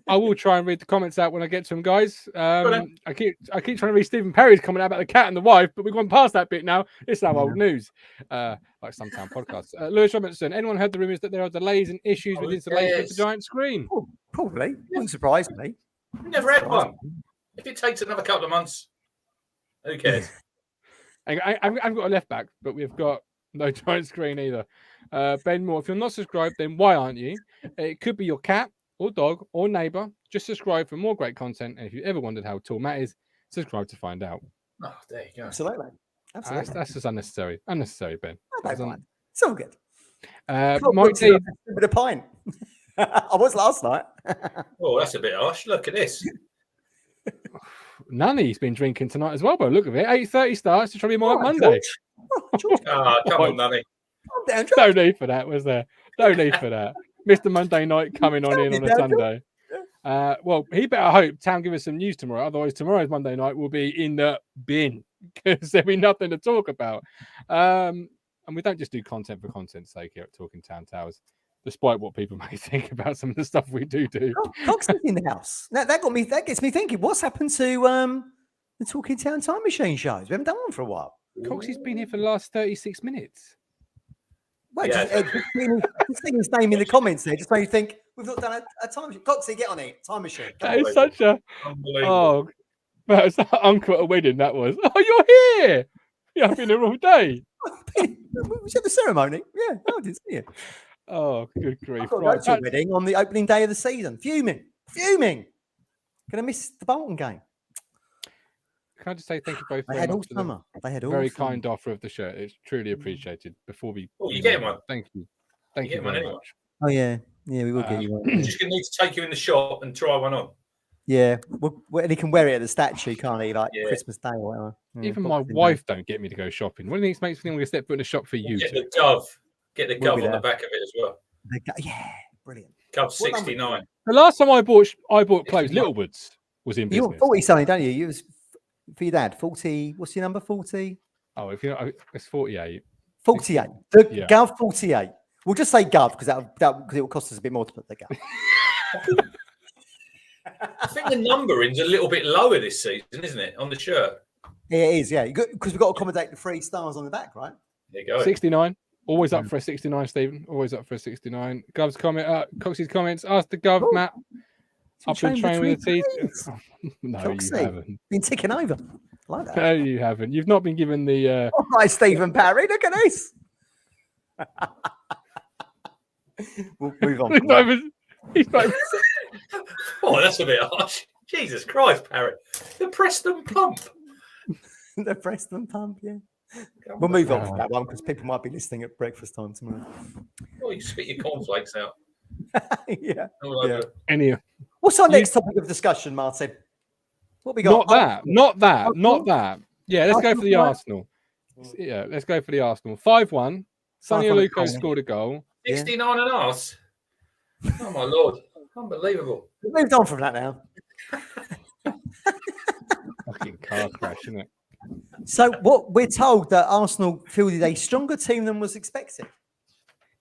I will try and read the comments out when I get to them, guys. I keep trying to read Stephen Perry's comment out about the cat and the wife, but we've gone past that bit now. It's now old news, like some town podcasts. Lewis Robinson, anyone heard the rumours that there are delays and issues with installation of the giant screen? Oh, probably. Wouldn't surprise me. We never had one. If it takes another couple of months, who cares? I've got a left back, but we've got no giant screen either. Ben Moore, if you're not subscribed, then why aren't you? It could be your cat or dog or neighbour. Just subscribe for more great content. And if you ever wondered how tall Matt is, subscribe to find out. Oh, there you go. Absolutely. That's just unnecessary. Unnecessary, Ben. It's all good. Mike D. With a pint. I was last night. Oh, that's a bit harsh. Look at this. Nanny's been drinking tonight as well, but look at it. 8:30 starts to try to be more like Monday. Come on, Nanny. No need for that, was there? No need for that. Mr. Monday night coming on in on a Sunday. Well, he better hope Town give us some news tomorrow. Otherwise, tomorrow's Monday night will be in the bin because there'll be nothing to talk about. And we don't just do content for content's sake here at Talking Town Towers, despite what people may think about some of the stuff we do. Cox is in the house. That gets me thinking. What's happened to the Talking Town Time Machine shows? We haven't done one for a while. Coxie's been here for the last 36 minutes. Wait, just seeing his name in the comments there just made you think we've not done a time machine. Coxie, get on it. Time machine. That is such a that was uncle at a wedding. That was. Oh, you're here. Yeah, I've been here all day. Was it the ceremony? Yeah, I didn't see it. Oh, good grief! I got to go to a wedding on the opening day of the season. Fuming. Gonna miss the Bolton game. Can I just say thank you both They had all summer. They had all very summer. kind offer of the shirt. It's truly appreciated. Before we, you get one. Thank you. Thank you very much. Oh yeah, we will get you one. We're just gonna need to take you in the shop and try one on. Yeah, and he can wear it at the statue, can't he? Like Christmas Day or whatever. Yeah, even my wife don't get me to go shopping. What do you think makes me want to step foot in a shop for you? Get the Gov. Get the Gov on the back of it as well. Yeah, brilliant. Gov 69. The last time I bought clothes, Littlewoods was in business. You're 40 something, don't you? You was for your dad. 40. What's your number? 40. Oh, if you know, it's 48. 48. Gov 48. We'll just say Gov because because it will cost us a bit more to put the Gov. I think the numbering's a little bit lower this season, isn't it, on the shirt? Yeah, it is. Yeah, because we've got to accommodate the 3 stars on the back, right? There you go. 69. Always up for a 69, Stephen. Always up for a 69. Gov's comment. Coxie's comments. Ask the Gov, Matt. I've been training with the teeth. No, Coxie, you haven't. Been ticking over. I like that. No, you haven't. You've not been given the. All right, Stephen Parry. Look at this. We'll move on. He's not even... Oh, that's a bit harsh. Jesus Christ, Parrot. The Preston Pump. The Preston Pump, yeah. We'll move on from that one because people might be listening at breakfast time tomorrow. Oh, you spit your cornflakes out. Yeah. Any What's our next topic of discussion, Martin? What we got? Not that. Yeah, let's go for the Arsenal. Yeah, let's go for the Arsenal. 5-1. Sonny Aluko scored a goal. 69 and us. Oh my lord. Unbelievable. We've moved on from that now. Fucking car crash, isn't it? So what we're told that Arsenal fielded a stronger team than was expected.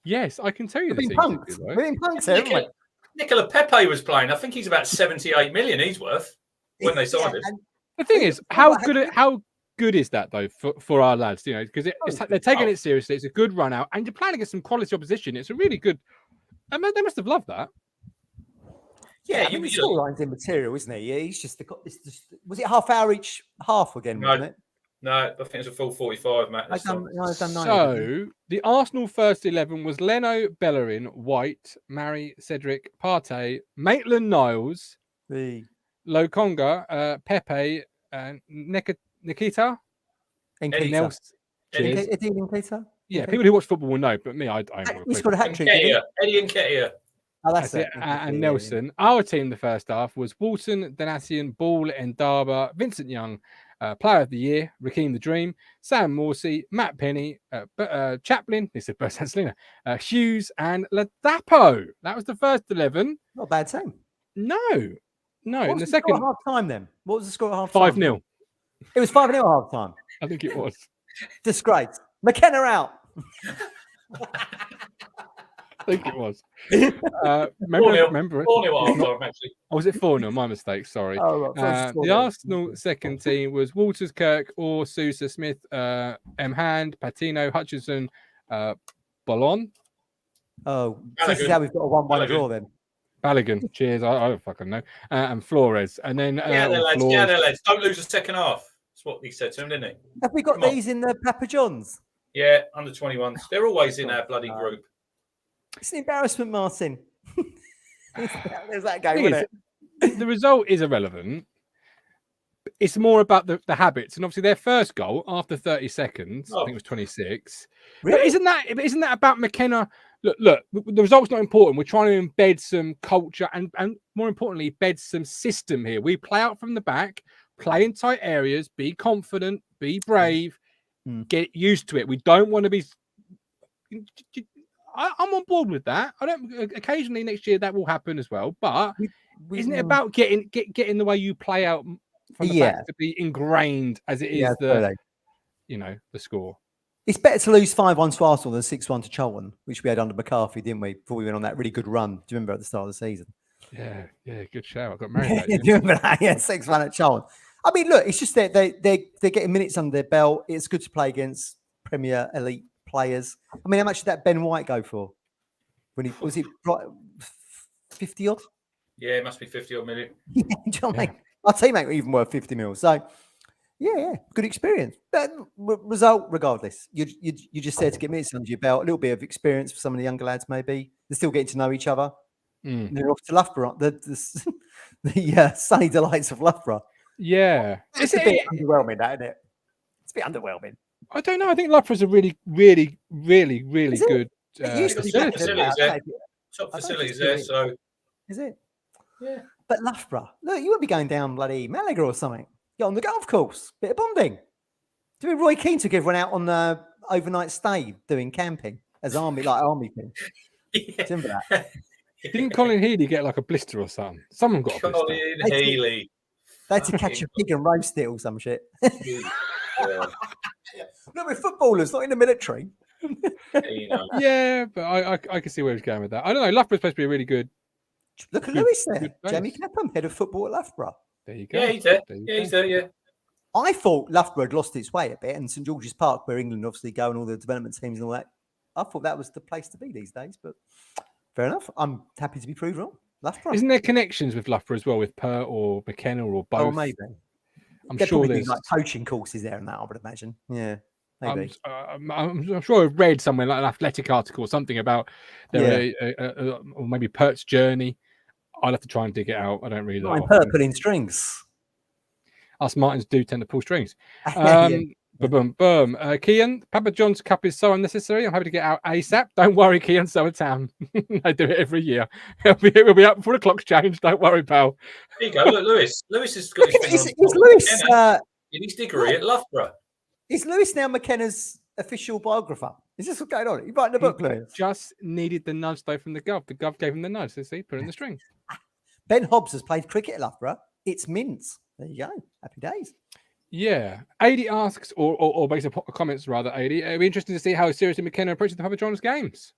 Yes, I can tell you We've been punked. We've been punked, haven't we? Nicola Pepe was playing. I think he's about 78 million he's worth when they signed him. The thing is, how good is that though for our lads? You know, because they're taking it seriously. It's a good run out, and you're playing against some quality opposition. It's a really good. I mean, they must have loved that. Yeah, I mean, the scoreline's immaterial, isn't he? Yeah, he's just was it half hour each half again, wasn't it? No, I think it's a full 45, Matt. I've done 9. So the Arsenal first 11 was Leno, Bellerin, White, Mari, Cedric, Partey, Maitland-Niles, Lokonga, Pepe, Nikita, Nelson. Nketiah. Yeah, people who watch football will know, but me, I he scored a hat trick. Eddie Nketiah. Oh, that's it. And Nelson. Our team the first half was Walton, Donatian, Ball, Ndaba, Vincent Young, Player of the Year, Raheem the Dream, Sam Morsey, Matt Penny, Chaplin, this is Selena, Hughes, and Ladapo. That was the first 11. Not a bad team. No. What In was the second half time then? What was the score at half time? 5-0. It was 5-0 at half time. I think it was. Disgrace. McKenna out. I think it was. Remember it? 4-0 actually. Oh, was it 4-0? My mistake. Sorry. Oh, right. The Arsenal second team was Walters, Kirk, Orr, Sousa, Smith, M. Hand, Patino, Hutchinson, Ballon. Oh, this is how we've got a 1-1 draw then. Balogun. Cheers. I don't fucking know. And Flores. And then lads. Don't lose the second half. That's what he said to him, didn't he? Have we got these in the Papa John's? Yeah, under 21s. They're always in our bloody group. It's an embarrassment, Martin. There's that game, isn't it? The result is irrelevant. It's more about the habits. And obviously their first goal after 30 seconds, I think it was 26. Really? But isn't that about McKenna? Look, the result's not important. We're trying to embed some culture and more importantly, embed some system here. We play out from the back, play in tight areas, be confident, be brave, get used to it. We don't want to be... I'm on board with that. Occasionally next year that will happen as well. But isn't it about getting the way you play out from the back to be ingrained as it is the score? It's better to lose 5-1 to Arsenal than 6-1 to Charlton, which we had under McCarthy, didn't we? Before we went on that really good run. Do you remember at the start of the season? Yeah, good show. I got married. Do you remember that? Yeah, 6-1 at Charlton. I mean, look, it's just that they're getting minutes under their belt. It's good to play against Premier Elite players. I mean, how much did that Ben White go for? When was it 50 odd? Yeah, it must be 50 odd million. Do you know what I mean? Our teammate were even worth 50 mil. So yeah, good experience. But result regardless. You just there to get minutes under your belt, a little bit of experience for some of the younger lads, maybe. They're still getting to know each other. And they're off to Loughborough, the sunny delights of Loughborough. Yeah. It's a bit underwhelming, that, isn't it? It's a bit underwhelming. I don't know. I think Loughborough's a really, really, really, really good top facilities there. So is it? Yeah. But Loughborough, look, you won't be going down bloody Malaga or something. Get on the golf course, bit of bonding. Do you remember Roy Keane took everyone out on the overnight stay doing camping as army thing? Yeah. Remember that? Didn't Colin Healy get like a blister or something? Someone got a blister. Colin Healy. They had to catch a pig and roast it or some shit. Yeah. No, we're footballers, not in the military. Yeah, but I can see where he's going with that. I don't know. Loughborough's supposed to be a really good. Look at Lewis there. Jamie Clapham, head of football at Loughborough. There you go. Yeah, he's there. He's there, yeah. I thought Loughborough had lost its way a bit, and St George's Park, where England obviously go and all the development teams and all that. I thought that was the place to be these days, but fair enough. I'm happy to be proved wrong. Loughborough. Isn't there connections with Loughborough as well, with Pert or McKenna or both? Oh, maybe. I'm sure there's like coaching courses there and that, I would imagine. Yeah. Maybe. I'm sure I've read somewhere like an athletic article or something about there, or maybe Pert's journey. I'll have to try and dig it out. I don't really know. Pert pulling strings. Us Martins do tend to pull strings. Boom, boom. Kian, Papa John's Cup is so unnecessary. I'm happy to get out ASAP. Don't worry, Kian, so are Tam. I do it every year. We'll be up before the clock's changed. Don't worry, pal. There you go. Look, Lewis. Lewis has got his thing Is on Lewis? in his degree at Loughborough. Is Lewis now McKenna's official biographer? Is this what's going on? You writing the book, Lewis? Just needed the nudge though from the Gov. The Gov gave him the nudge. So see, put in the string. Ben Hobbs has played cricket at Loughborough. It's mints. There you go. Happy days. Yeah. AD asks, or makes a comments rather, AD. It'd be interesting to see how seriously McKenna approaches the Papa John's games.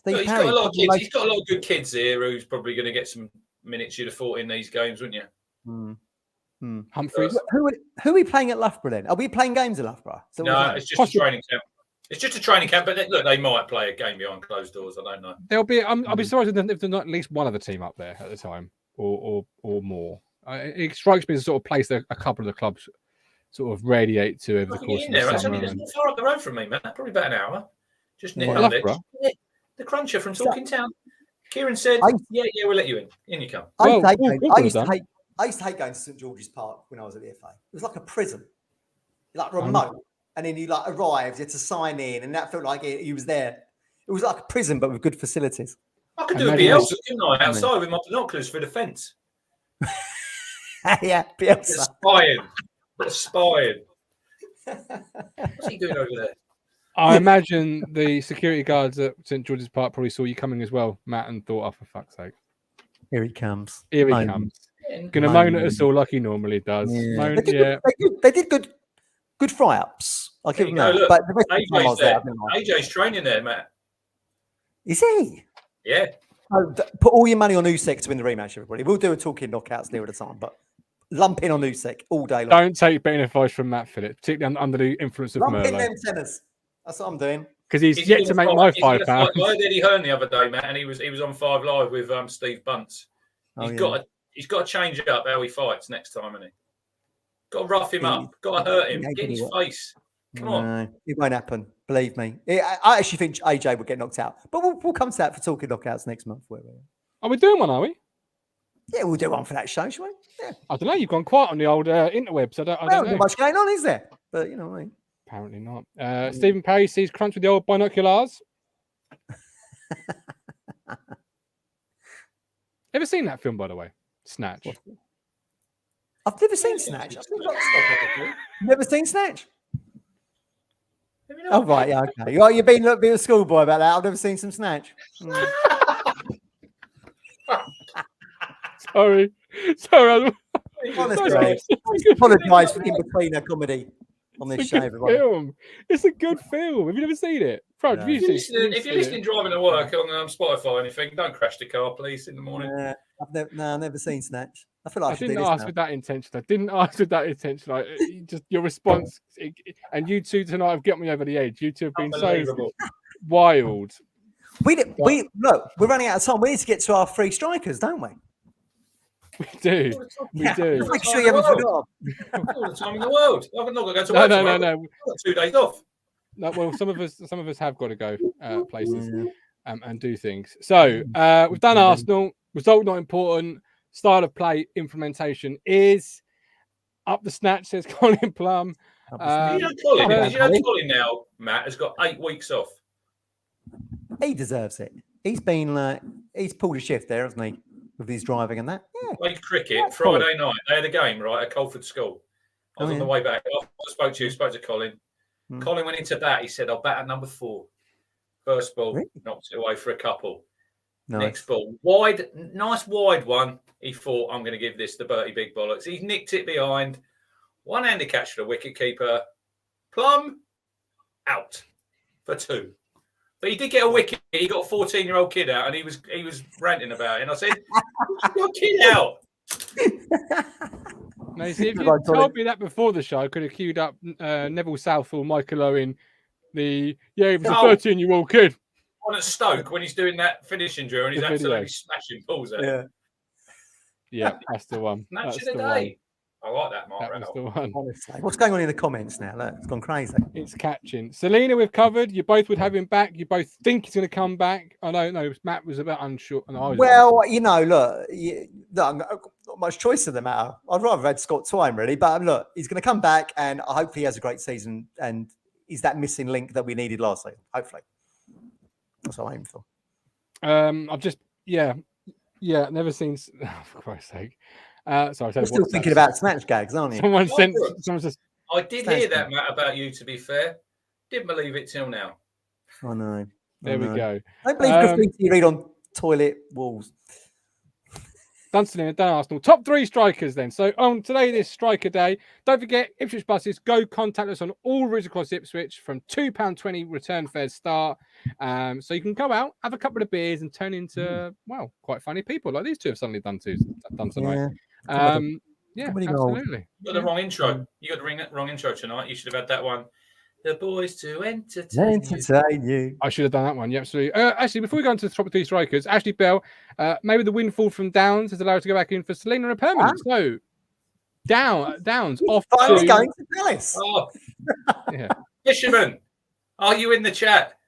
Steve Look, Parry, got a lot of kids. He's got a lot of good kids here who's probably going to get some minutes you'd have thought in these games, wouldn't you? Humphreys. Who are we playing at Loughborough then? Are we playing games at Loughborough? No, it's just a training camp. It's just a training camp, but look, they might play a game behind closed doors. I don't know. There'll be. I'll be surprised if there's not at least one other team up there at the time, or more. It strikes me as a sort of place that a couple of the clubs sort of radiate to over the course of the summer. It's not far up the road from me, man. Probably about an hour. Just near the cruncher from Talking Town. Kieran said, "Yeah, we'll let you in. In you come." I used to hate going to St George's Park when I was at the FA. It was like a prison, like remote, and then you like arrived, you had to sign in, and that felt like he was there. It was like a prison, but with good facilities. I could do a Bielsa, couldn't I, outside with my binoculars for the fence? Yeah, Bielsa. Aspired. What's he doing over there? I imagine the security guards at St George's Park probably saw you coming as well, Matt, and thought, "Oh, for fuck's sake, here he comes! Here he comes! Gonna moan at us all like he normally does." Yeah. They did good fry ups. I'll give him that. Look, but the AJ's training there, Matt. Is he? Yeah. Oh, put all your money on Usyk to win the rematch, everybody. We'll do a talking knockouts near at the time, but lump in on Usyk all day long. Don't take betting advice from Matt Phillips, particularly under the influence of lump in Merlot. them tenors. That's what I'm doing. Because he's yet to make my £5. I heard Eddie Hearn the other day, Matt, and he was on 5 Live with Steve Bunce. He's got to change up how he fights next time, hasn't he? Got to rough him up. Got to hurt him. Get in his face. Come on. It won't happen. Believe me. I actually think AJ will get knocked out. But we'll come to that for talking knockouts next month. Are we doing one, are we? Yeah, we'll do one for that show, shall we? Yeah. I don't know. You've gone quiet on the old interwebs. I don't know. Not much going on, is there? But you know what I mean. Apparently not. Stephen Parry sees Crunch with the old binoculars. Ever seen that film, by the way? Snatch. I've never seen Snatch. Never seen Snatch? Oh, right. Yeah, okay. You've been a bit of a schoolboy about that. I've never seen some Snatch. Sorry. Honestly, I apologise for in-betweener comedy on this show, everybody. Film. It's a good film. Have you never seen it? No. If you're listening driving to work on Spotify or anything, don't crash the car, please, in the morning. I've never seen Snatch. I feel like I didn't ask with that intention. Just your response, and you two tonight have got me over the edge. You two have been so wild. Look, we're running out of time. We need to get to our 3 strikers, don't we? We do. We do. Make sure you haven't forgotten. All the time in the world. I'm not going to go to work. No. I've got 2 days off. No, well, some of us have got to go places and do things. So we've done Arsenal. Result not important. Style of play implementation is up the snatch. Says Colin Plum. Did you know Colin now, Matt, has got 8 weeks off. He deserves it. He's been he's pulled a shift there, hasn't he? With his driving and that. Yeah. Played cricket Friday night. They had a game, right, at Colford School. I was on the way back. I spoke to Colin. Colin went into bat. He said, "I'll bat at number 4. First ball, knocked it away for a couple. Nice. Next ball, nice wide one. He thought, I'm going to give this the Bertie Big Bollocks. He nicked it behind. One-handed catch for the wicket keeper. Plum, out for 2. But he did get a wicket. He got a 14-year-old kid out, and he was ranting about it. And I said, "Your kid out." No, see, if you told me that before the show, I could have queued up Neville Southall, Michael Owen. He was a 13-year-old kid. On at Stoke when he's doing that finishing drill, and he's absolutely smashing balls at it. Yeah, that's the one. Match of the day. I like that, Mark. That was the one. Honestly. What's going on in the comments now? Look, it's gone crazy. It's catching. Selena, we've covered. You both would have him back. You both think he's going to come back. I don't know. Matt was a bit unsure. And I was well, you know, look, much choice in the matter. I'd rather have had Scott Twine, really. But look, he's going to come back, and I hope he has a great season. And he's that missing link that we needed last season. Hopefully, that's what I'm aiming for. I've just, never seen. Oh, for Christ's sake! Sorry, I'm still thinking about snatch gags, aren't you? Someone just. I did hear that, Matt, about you. To be fair, didn't believe it till now. I know. There we go. I don't believe graffiti you read on toilet walls. Dunstan and Dan Arsenal. Top 3 strikers then. So on today, this striker day, don't forget, Ipswich buses, go contact us on all routes across Ipswich from £2.20 return fares start. So you can go out, have a couple of beers and turn into, well, quite funny people like these two have suddenly done tonight. Absolutely. You got the wrong intro. You got the wrong intro tonight. You should have had that one. The boys to entertain you. I should have done that one. Yeah, absolutely. Actually, before we go into the top 3 strikers, Ashley Bell, maybe the windfall from Downs has allowed her to go back in for Selena and permanent. So Downs off to going to Palace. Oh. Yeah. Fisherman, are you in the chat?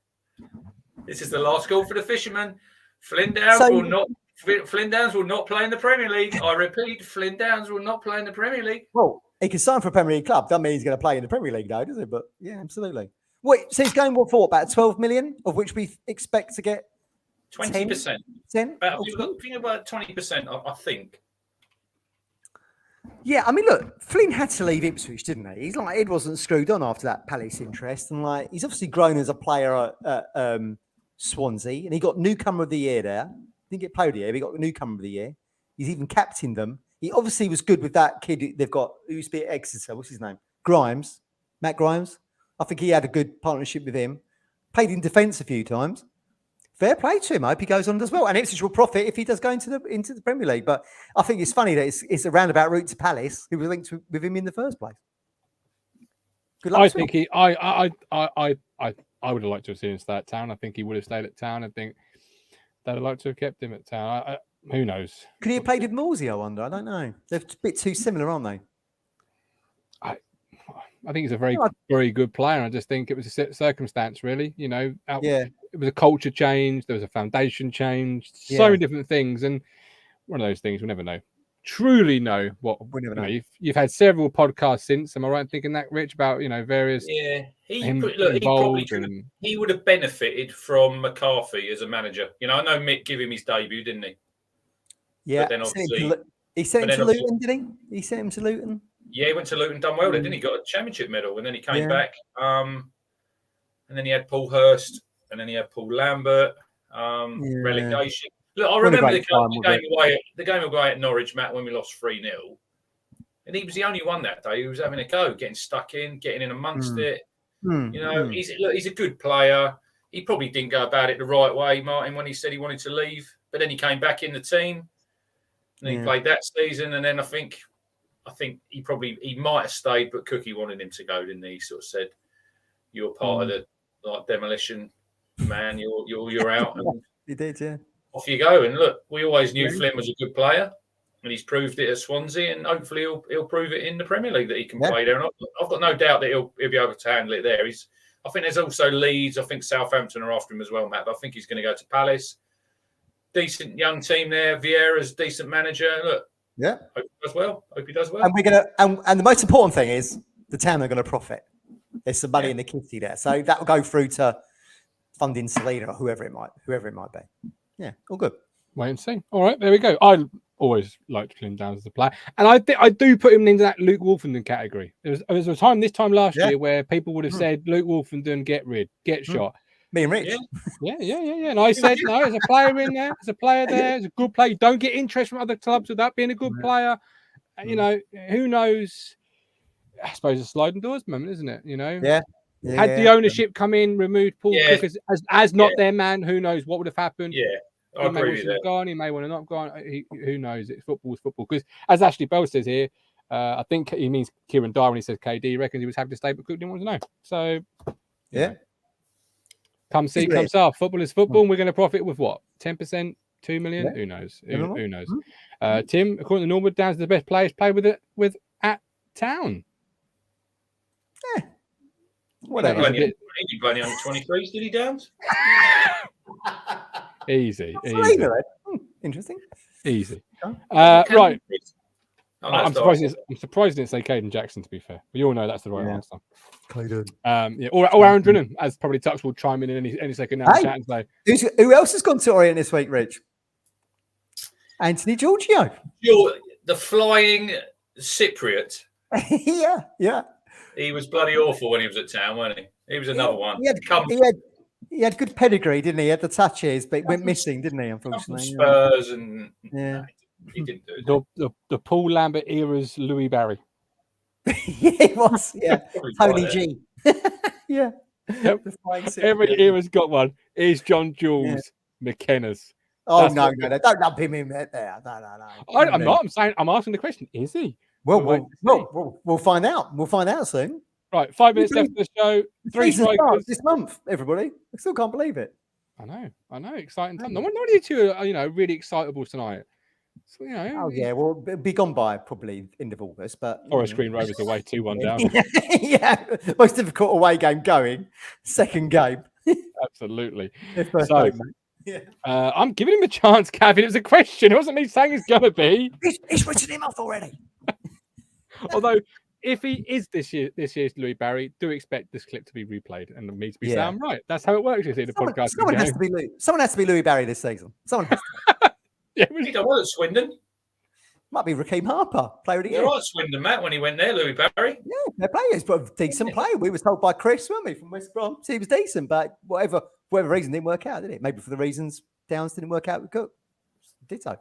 This is the last call for the fisherman. Flynn Downs will not play in the Premier League. I repeat, Flynn Downs will not play in the Premier League. Well, he can sign for a Premier League club. Doesn't mean he's going to play in the Premier League, though, does it? But yeah, absolutely. Wait, so he's going for about 12 million, of which we expect to get 20%. 10? I think about 20%, I think. Yeah, I mean, look, Flynn had to leave Ipswich, didn't he? He's like, Ed wasn't screwed on after that Palace interest. And like, he's obviously grown as a player at Swansea, and he got newcomer of the year there. Didn't get player of the year, but he got newcomer of the year. He's even captained them. He obviously was good with that kid they've got, who used to be at Exeter. What's his name? Matt Grimes. I think he had a good partnership with him. Played in defence a few times. Fair play to him. I hope he goes on as well. And Ipswich will profit if he does go into the Premier League. But I think it's funny that it's a roundabout route to Palace, who were linked with him in the first place. Good luck. I think I would have liked to have seen him stay at Town. I think he would have stayed at Town. I think they'd have liked to have kept him at Town. Who knows? Could he have played with Morsey, I wonder? I don't know. They're a bit too similar, aren't they? I think he's a very, very good player. I just think it was a circumstance, really. You know, it was a culture change. There was a foundation change. So many different things. And one of those things, we'll never know. Truly know what. We never know. You've had several podcasts since. Am I right in thinking that, Rich, about, various... Yeah. He would have benefited from McCarthy as a manager. I know Mick gave him his debut, didn't he? Yeah. But then obviously... He sent him to Luton, did he? He sent him to Luton? Yeah, he went to Luton, done well there, didn't he? Got a championship medal, and then he came back. And then he had Paul Hurst, and then he had Paul Lambert, relegation. Look, I remember the game away at Norwich, Matt, when we lost 3-0. And he was the only one that day who was having a go, getting stuck in, getting in amongst it. He's a good player. He probably didn't go about it the right way, Martin, when he said he wanted to leave. But then he came back in the team, and he played that season. And then I think he might have stayed, but Cookie wanted him to go, didn't he? He sort of said, "You're part of the demolition, man. You're out." And he did, yeah. Off you go. And look, we always knew Flynn was a good player, and he's proved it at Swansea, and hopefully he'll prove it in the Premier League that he can play there. And I've got no doubt that he'll be able to handle it there. I think there's also Leeds. I think Southampton are after him as well, Matt. But I think he's going to go to Palace. Decent young team there. Vieira's decent manager. Look. Yeah. Hope he does well. And we're gonna and the most important thing is the Town are gonna profit. There's some money in the kitty there. So that will go through to funding Selena or whoever it might be. Yeah, all good. Wait and see. All right, there we go. I always liked Flynn Downs as a player. And I do put him into that Luke Wolfenden category. There was a time last year where people would have said Luke Wolfenden, get shot. Me and Rich. Yeah. And I said, no, there's a player in there. There's a player there. There's a good player. Don't get interest from other clubs without being a good player. Who knows? I suppose it's a sliding doors moment, isn't it? Yeah. Had the ownership come in, removed Paul Cook as not their man, who knows what would have happened? Yeah. I agree with that. Gone. He may want to not gone. Who knows? It's football's football. Because as Ashley Bell says here, I think he means Kieran Dyer when he says KD. He reckons he was happy to stay, but Cook didn't want to know. So, yeah. Come see, come south. Football is football, and we're going to profit with what? 10%, 2 million? Yeah. Who knows? Who knows? Tim, according to Norwood, Downs the best players played with at Town. Yeah. Whatever. He played under 23s, did he, Downs? Easy. Interesting. Easy. Right. Oh, no, I'm surprised it didn't say Caden Jackson, to be fair. We all know that's the right answer. Caden. Or Aaron Drennan, as probably Tux will chime in any second now in the chat and say. Who else has gone to Orient this week, Rich? Anthony Giorgio. The flying Cypriot. yeah. He was bloody awful when he was at Town, wasn't he? He was another one. He had good pedigree, didn't he? He had the touches, but he went missing, didn't he? Unfortunately, Spurs and he didn't do it. The Paul Lambert era's Louis Barry. He was. Yeah, Tony G. Yeah. Yep. Every era's got one. Here's John Jules McKenna's. Oh, no, don't lump him in there. No. I'm not. I'm asking the question. Is he? We'll find out. We'll find out soon. Right, 5 minutes left of the show. 3 strikers this month, everybody. I still can't believe it. I know. Exciting time. No one of you two are, really excitable tonight. So, Oh yeah, well, it'll be gone by probably end of August, but Forest Green Rovers away 2-1 down. Yeah, most difficult away game going. Second game. Absolutely. So, I'm giving him a chance, Gavin. It was a question. It wasn't me saying it's gonna be. He's written him off already. Although, if he is this year's Louis Barry, do expect this clip to be replayed and me to be saying I'm right. That's how it works. You see the podcast. Someone has to be Louis Barry this season. Someone has to. He done well at Swindon. Might be Raheem Harper, player of the year. You're right, Swindon, Matt, when he went there, Louis Barry. Yeah, their player. He's a decent player. We were told by Chris, weren't we, from West Brom? He was decent, but whatever reason didn't work out, did it? Maybe for the reasons Downs didn't work out with Cook. Did so.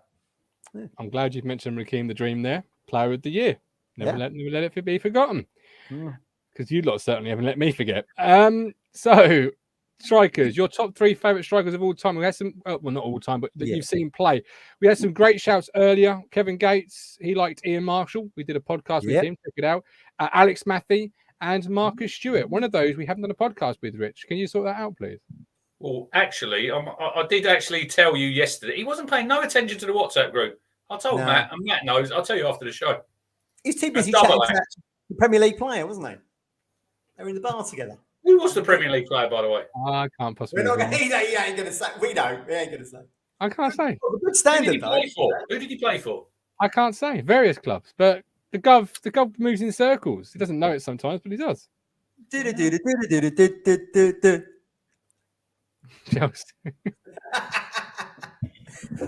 Yeah. I'm glad you've mentioned Raheem the Dream there, player of the year. Never let it be forgotten. Because you lot certainly haven't let me forget. So, strikers, your top 3 favourite strikers of all time. We had some, well, not all time, but that you've seen play. We had some great shouts earlier. Kevin Gates, he liked Ian Marshall. We did a podcast with him. Check it out. Alex Matthey and Marcus Stewart. One of those we haven't done a podcast with, Rich. Can you sort that out, please? Well, actually, I did actually tell you yesterday. He wasn't paying no attention to the WhatsApp group. I told Matt, and Matt knows. I'll tell you after the show. He's too busy chatting to the Premier League player, wasn't he? They were in the bar together. Who was the Premier League player, by the way? I can't possibly. He ain't going to say. We know. He ain't going to say. I can't say. Well, good standard, Who did he play for? I can't say. Various clubs, but the Gov moves in circles. He doesn't know it sometimes, but he does.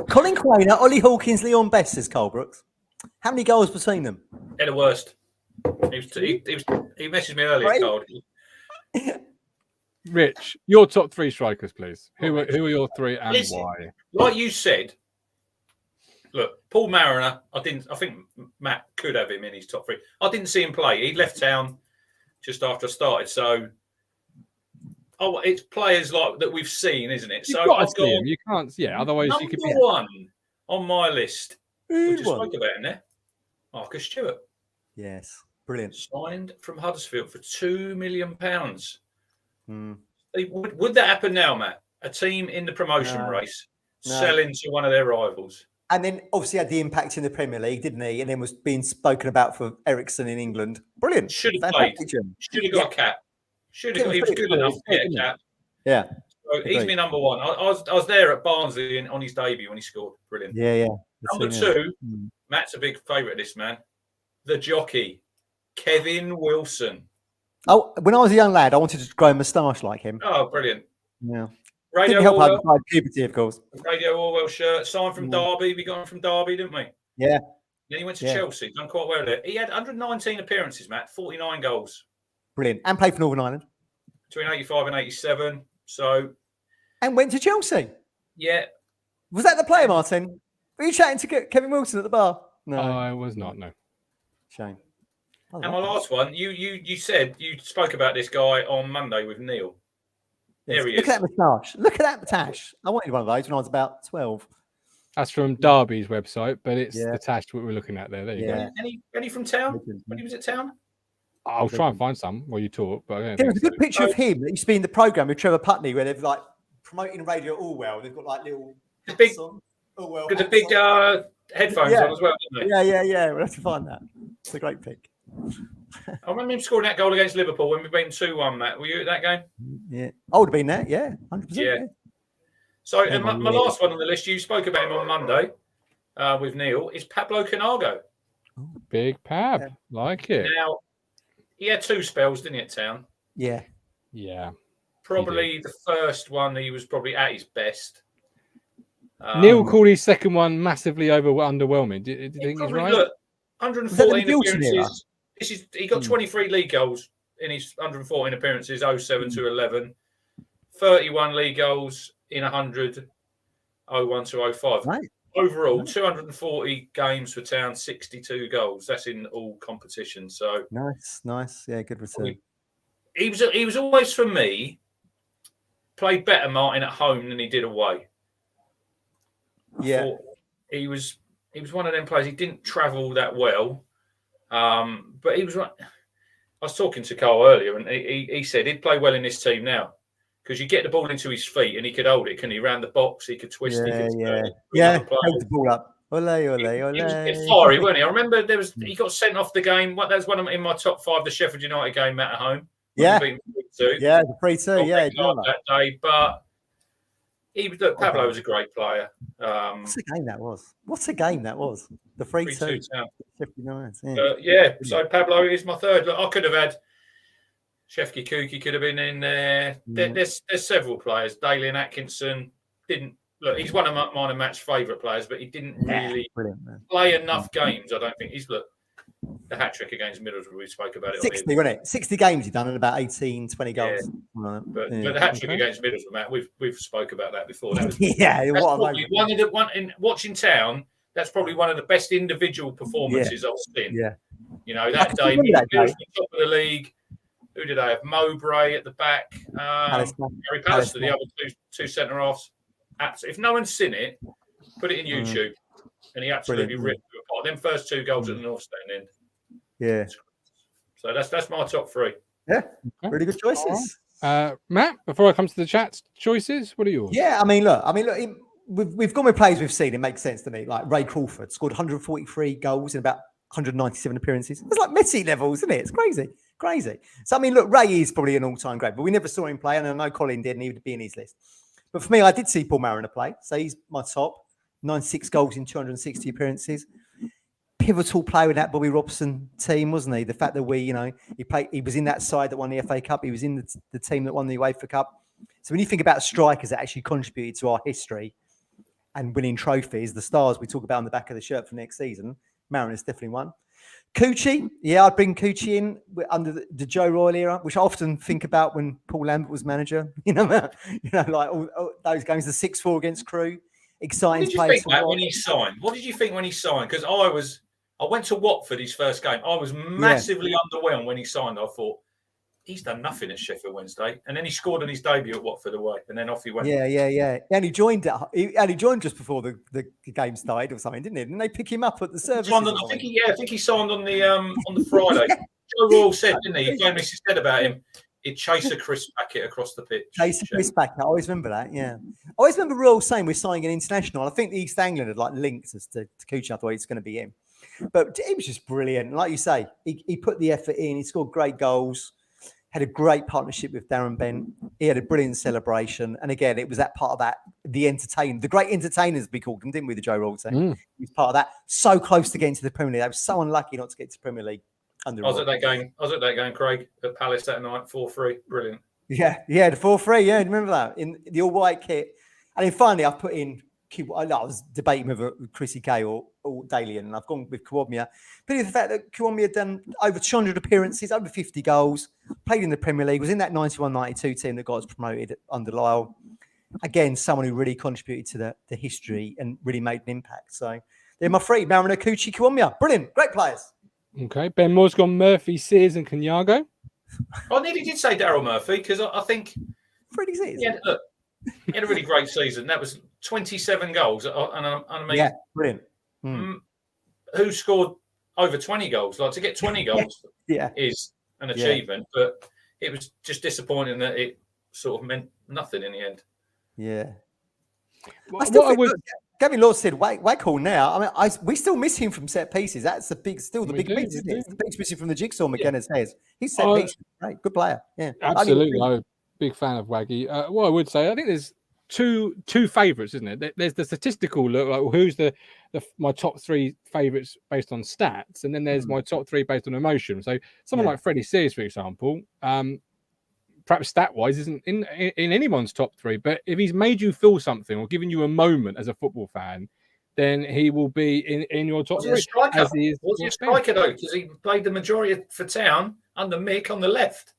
Colin Quainer, Ollie Hawkins, Leon Best, says Carl Brooks. How many goals between them? They're the worst. He messaged me earlier, Carl. Rich, your top 3 strikers, please. Who are your 3 and why? Like you said, look, Paul Mariner. I think Matt could have him in his top 3. I didn't see him play. He left Town just after I started. So, it's players like that we've seen, isn't it? You've got to see him. You can't. Yeah, otherwise you could be number 1 on my list. We just spoke about him there. Marcus Stewart. Yes, brilliant. Signed from Huddersfield for £2 million. Would that happen now, Matt? A team in the promotion race selling to one of their rivals. And then obviously had the impact in the Premier League, didn't he? And then was being spoken about for Ericsson in England. Brilliant. Should have played. Should have got a cap. He was good enough to get a cap. Yeah. So he's my number 1. I was there at Barnsley on his debut when he scored. Brilliant. Yeah. Number 2, Matt's a big favourite of this man. The jockey, Kevin Wilson. Oh, when I was a young lad, I wanted to grow a moustache like him. Oh, brilliant. Yeah. Radio Didn't help Orwell. Puberty, of course. Radio Orwell shirt. Signed from Derby. We got him from Derby, didn't we? Yeah. Then he went to Chelsea. Done quite well there. He had 119 appearances, Matt. 49 goals. Brilliant. And played for Northern Ireland. Between 85 and 87. So. And went to Chelsea. Yeah. Was that the player, Martin? Were you chatting to Kevin Wilson at the bar? No. I was not, no. Shame. And my last one, you said you spoke about this guy on Monday with Neil. Yes. There he Look is. at that moustache. Look at that moustache. I wanted one of those when I was about 12. That's from Derby's website, but it's attached to what we're looking at there. There you go. Any from Town? When he was at Town? I'll try and find some while you talk. But there was a good picture of him that used to be in the programme with Trevor Putney where they've like promoting Radio Orwell. They've got like little big Orwell. Got the big headphones on as well, don't they? Yeah. We'll have to find that. It's a great pick. I remember him scoring that goal against Liverpool when we beat him 2-1, Matt. Were you at that game? Yeah. I would have been there, 100%. Yeah. So, and my last one on the list, you spoke about him on Monday with Neil, is Pablo Canago. Big Pab. Yeah. Like it. Now, he had 2 spells, didn't he, at Town? Yeah. Yeah. Probably the first one, he was probably at his best. Neil called his second one massively underwhelming. Do you think he's right? Look, 114 appearances. He got 23 league goals in his 114 appearances, 07 to 11. 31 league goals in 100, 01 to 05. Right. Overall, 240 games for Town, 62 goals. That's in all competitions. So nice. Yeah, good return. He was always, for me, played better, Martin, at home than he did away. Yeah. He was one of them players. He didn't travel that well, but he was. I was talking to Carl earlier, and he said he'd play well in this team now because you get the ball into his feet and he could hold it. Can he round the box? He could twist. Yeah, he could held the ball up. Ole. He was a bit fiery, wasn't he? I remember he got sent off the game. That was one of in my top 5, the Sheffield United game at home. Yeah, the 3-2. Yeah, that day, but. Pablo was a great player. What's a game that was? The 3-2. So Pablo is my third. Look, I could have had Shefki Kuki could have been in there. There's several players. Dalian Atkinson didn't look. He's one of mine and Matt's favourite players, but he didn't really play enough games. I don't think he's the hat trick against Middlesbrough. We spoke about it. 60, wasn't it? 60 games he's done and about 18, 20 goals. Yeah. But the hat trick against Middlesbrough, Matt, we've spoke about that before. That was, watching Town. That's probably one of the best individual performances I've seen. Yeah. You know, that day, Middlesbrough top of the league. Who did they have? Mowbray at the back. Harry Pallister, the other two centre halves. If no one's seen it, put it in YouTube. And he absolutely ripped it apart. Them first 2 goals at the North Stand end. Yeah. So that's my top 3. Yeah. Really good choices. Matt, before I come to the chat choices, what are yours? Yeah, I mean, look, we've gone with players we've seen. It makes sense to me. Like Ray Crawford scored 143 goals in about 197 appearances. It's like Messi levels, isn't it? It's crazy. So, I mean, look, Ray is probably an all-time great, but we never saw him play, and I know Colin did, and he would be in his list. But for me, I did see Paul Mariner play, so he's my top. 96 goals in 260 appearances. Pivotal player with that Bobby Robson team, wasn't he? The fact that he was in that side that won the FA Cup. He was in the team that won the UEFA Cup. So when you think about strikers that actually contributed to our history and winning trophies, the stars we talk about on the back of the shirt for next season, Mariner's definitely one. Coochie, I'd bring Coochie in under the Joe Royle era, which I often think about when Paul Lambert was manager. Like all those games, the 6-4 against Crewe. Exciting. What did you think when he signed? What did you think when he signed? Because I went to Watford his first game. I was massively underwhelmed when he signed. I thought he's done nothing at Sheffield Wednesday, and then he scored on his debut at Watford away, and then off he went. Yeah. And he joined just before the game started or something, didn't he? Didn't they pick him up at the service? I think he signed on the Friday. Joe Royle said, didn't he? He famously said about him. He'd chase a crisp packet across the pitch. Chase a crisp packet. I always remember that, yeah. I always remember Royal saying we're signing an international. I think the East Anglia had linked us to Coochie. I thought it's going to be him. But he was just brilliant. Like you say, he put the effort in. He scored great goals. Had a great partnership with Darren Bent. He had a brilliant celebration. And again, it was that part of that, the great entertainers, we called them, didn't we, the Joe Royle team? He was part of that. So close to getting to the Premier League. They were so unlucky not to get to the Premier League. I was at that game, Craig, at Palace that night, 4-3. Brilliant. Yeah, the 4-3. Yeah, remember that in the all white kit. And then finally, I've put in. I was debating with Chrissy Kay or Dalian, and I've gone with Kiwomya. But the fact that Kiwomya had done over 200 appearances, over 50 goals, played in the Premier League, was in that 91-92 team that got us promoted under Lyle. Again, someone who really contributed to the history and really made an impact. So they're my 3: Mariner, Coochie, Kiwomya. Brilliant, great players. Okay, Ben Moore's gone Murphy, Sears, and Kanyago. I nearly did say Daryl Murphy because I think Freddie Sears. Yeah, look, he had a really great season. That was 27 goals, and I mean, brilliant. Who scored over 20 goals? Like to get 20 goals, is an achievement. But it was just disappointing that it sort of meant nothing in the end. Yeah. Gavin Law said, Waghorn now. I mean, we still miss him from set pieces. That's the big piece, isn't it? It's the big missing from the jigsaw, McKenna says. He's set piece. Great, good player. Yeah. Absolutely. I'm a big fan of Waggy. What I would say, I think there's two favourites, isn't it? There's the statistical look, like who's my top 3 favourites based on stats, and then there's my top 3 based on emotion. So someone like Freddie Sears, for example, perhaps stat-wise isn't in anyone's top 3, but if he's made you feel something or given you a moment as a football fan, then he will be in your top 3. Was he a striker though? Because he played the majority for Town under Mick on the left.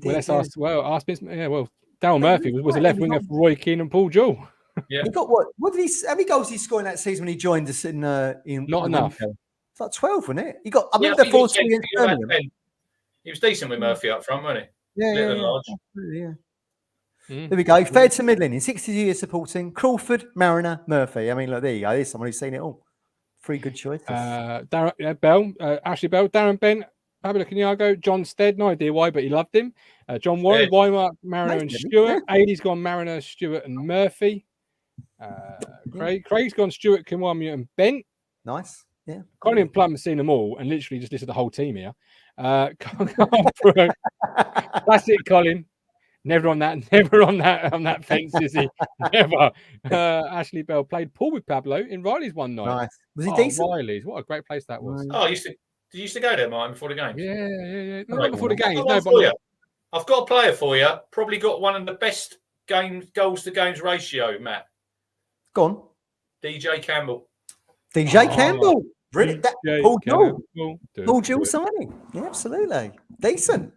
Well, let's ask. Well, ask Vince. Yeah, well, Daryl Murphy was a left winger for Roy Keane and Paul Jewell. Yeah, he got what? What did he? How many goals did he score in that season when he joined us in? Not enough. It's like 12, wasn't it? He got. I remember the 4 against Birmingham. He was decent with Murphy up front, wasn't he? Yeah. There we go. Fair to middling in 60 years supporting Crawford, Mariner, Murphy. I mean, look, there you go. There's someone who's seen it all. 3 good choices. Bell, Ashley Bell, Darren Bent, Pablo Caniago, John Stead. No idea why, but he loved him. John Warren, Weimar, Mariner, and Stewart. Aidy's gone Mariner, Stewart, and Murphy. Craig's gone Stewart, Kimwami, and Bent. Nice. Yeah. Colin and Plum have seen them all and literally just listed the whole team here. Classic Colin. Never on that fence, is he? Never. Ashley Bell played pool with Pablo in Riley's one night. Nice. Was he decent? Riley's. What a great place that was. Oh, did you used to go there, Martin, before the game? Yeah. Not before the game. I've got a player for you. Probably got one of the best goals to games ratio, Matt. Go on. DJ Campbell. Campbell. Brilliant. Paul Jewell. Paul Jewell signing. Yeah, absolutely. Decent.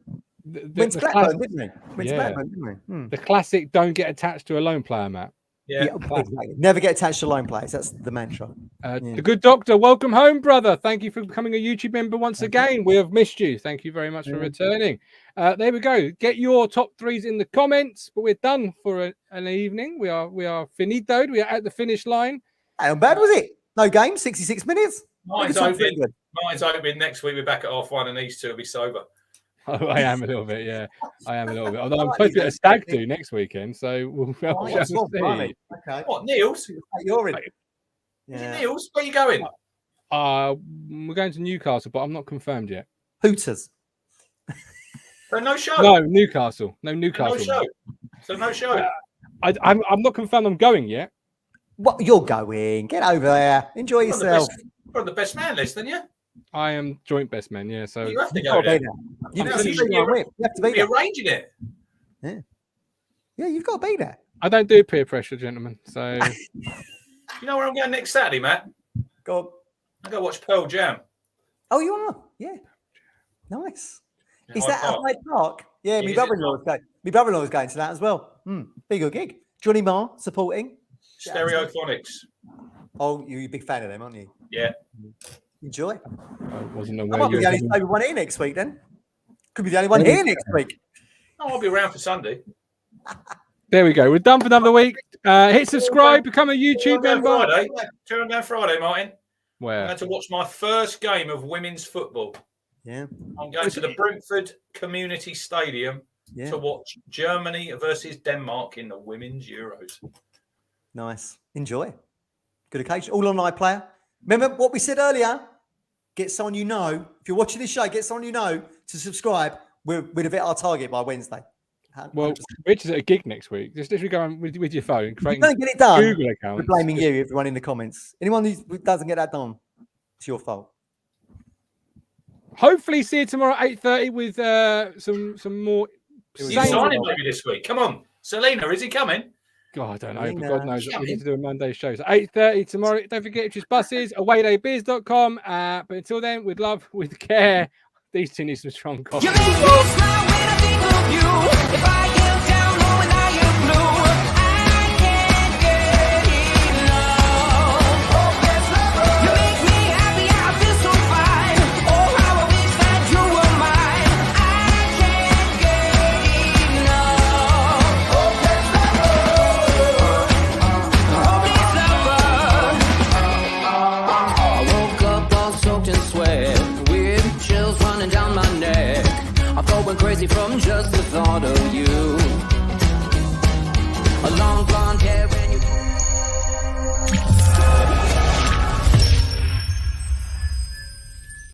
Went to Blackburn, didn't he? The classic don't get attached to a lone player, Matt. Yeah, exactly. Never get attached to lone players. That's the mantra. The good doctor, welcome home, brother. Thank you for becoming a YouTube member once again. We have missed you. Thank you very much for returning. There we go. Get your top 3s in the comments. But we're done for an evening. We are finitoed. We are at the finish line. How bad was it? No game, 66 minutes. Mine's open. Next week we're back at 1:30, and these 2 will be sober. Oh, I am a little bit, yeah. Although I'm supposed to be at a stag do next weekend, so we'll see. Okay. What, Niels? You're in. Yeah. Niels, where are you going? We're going to Newcastle, but I'm not confirmed yet. Hooters. So no show? No, Newcastle. No Newcastle. No show. So no show. I'm not confirmed I'm going yet. What? You're going. Get over there. Enjoy yourself. You're on the best man list, aren't you? I am joint best man, yeah. So you have to go there. You have to be there. Arranging it. Yeah, you've got to be there. I don't do peer pressure, gentlemen. So you know where I'm going next Saturday, Matt? Go on. I go watch Pearl Jam. Oh, you are? Yeah. Nice. Is that at Hyde Park? Yeah, my brother-in-law was going to that as well. Big good gig. Johnny Marr supporting. Stereophonics. Oh, you're a big fan of them, aren't you? Yeah. Enjoy. I wasn't aware. I might be the only one here next week then. Could be the only one here next week. Oh, I'll be around for Sunday. There we go. We're done for another week. Hit subscribe, become a YouTube member. Turn down Friday, Martin. Where? I'm going to watch my first game of women's football. Yeah. I'm going to the Brentford Community Stadium to watch Germany versus Denmark in the Women's Euros. Nice. Enjoy. Good occasion. All online player. Remember what we said earlier? Get someone you know. If you're watching this show, get someone you know to subscribe. We'd have hit our target by Wednesday. Well, Rich is at a gig next week. Just literally going with your phone, creating don't get it done. Google accounts. We're blaming you, everyone in the comments. Anyone who doesn't get that done, it's your fault. Hopefully, see you tomorrow at 8:30 with some more. You signing maybe this week? Come on, Selena, is he coming? God, I don't know. But God knows. We need to do a Monday show. So 8:30 tomorrow. Don't forget Ipswich buses, awaydaybeers.com. But until then, with love, with care, these two need some strong coffee. You make me smile when I think of you. If I get down low and I am blue, I can't get enough. You make me happy, I feel so fine. Oh, how I wish that you were mine. I can't get enough. I woke up all soaked in sweat, with chills running down my neck. I'm going crazy from just the thought of you.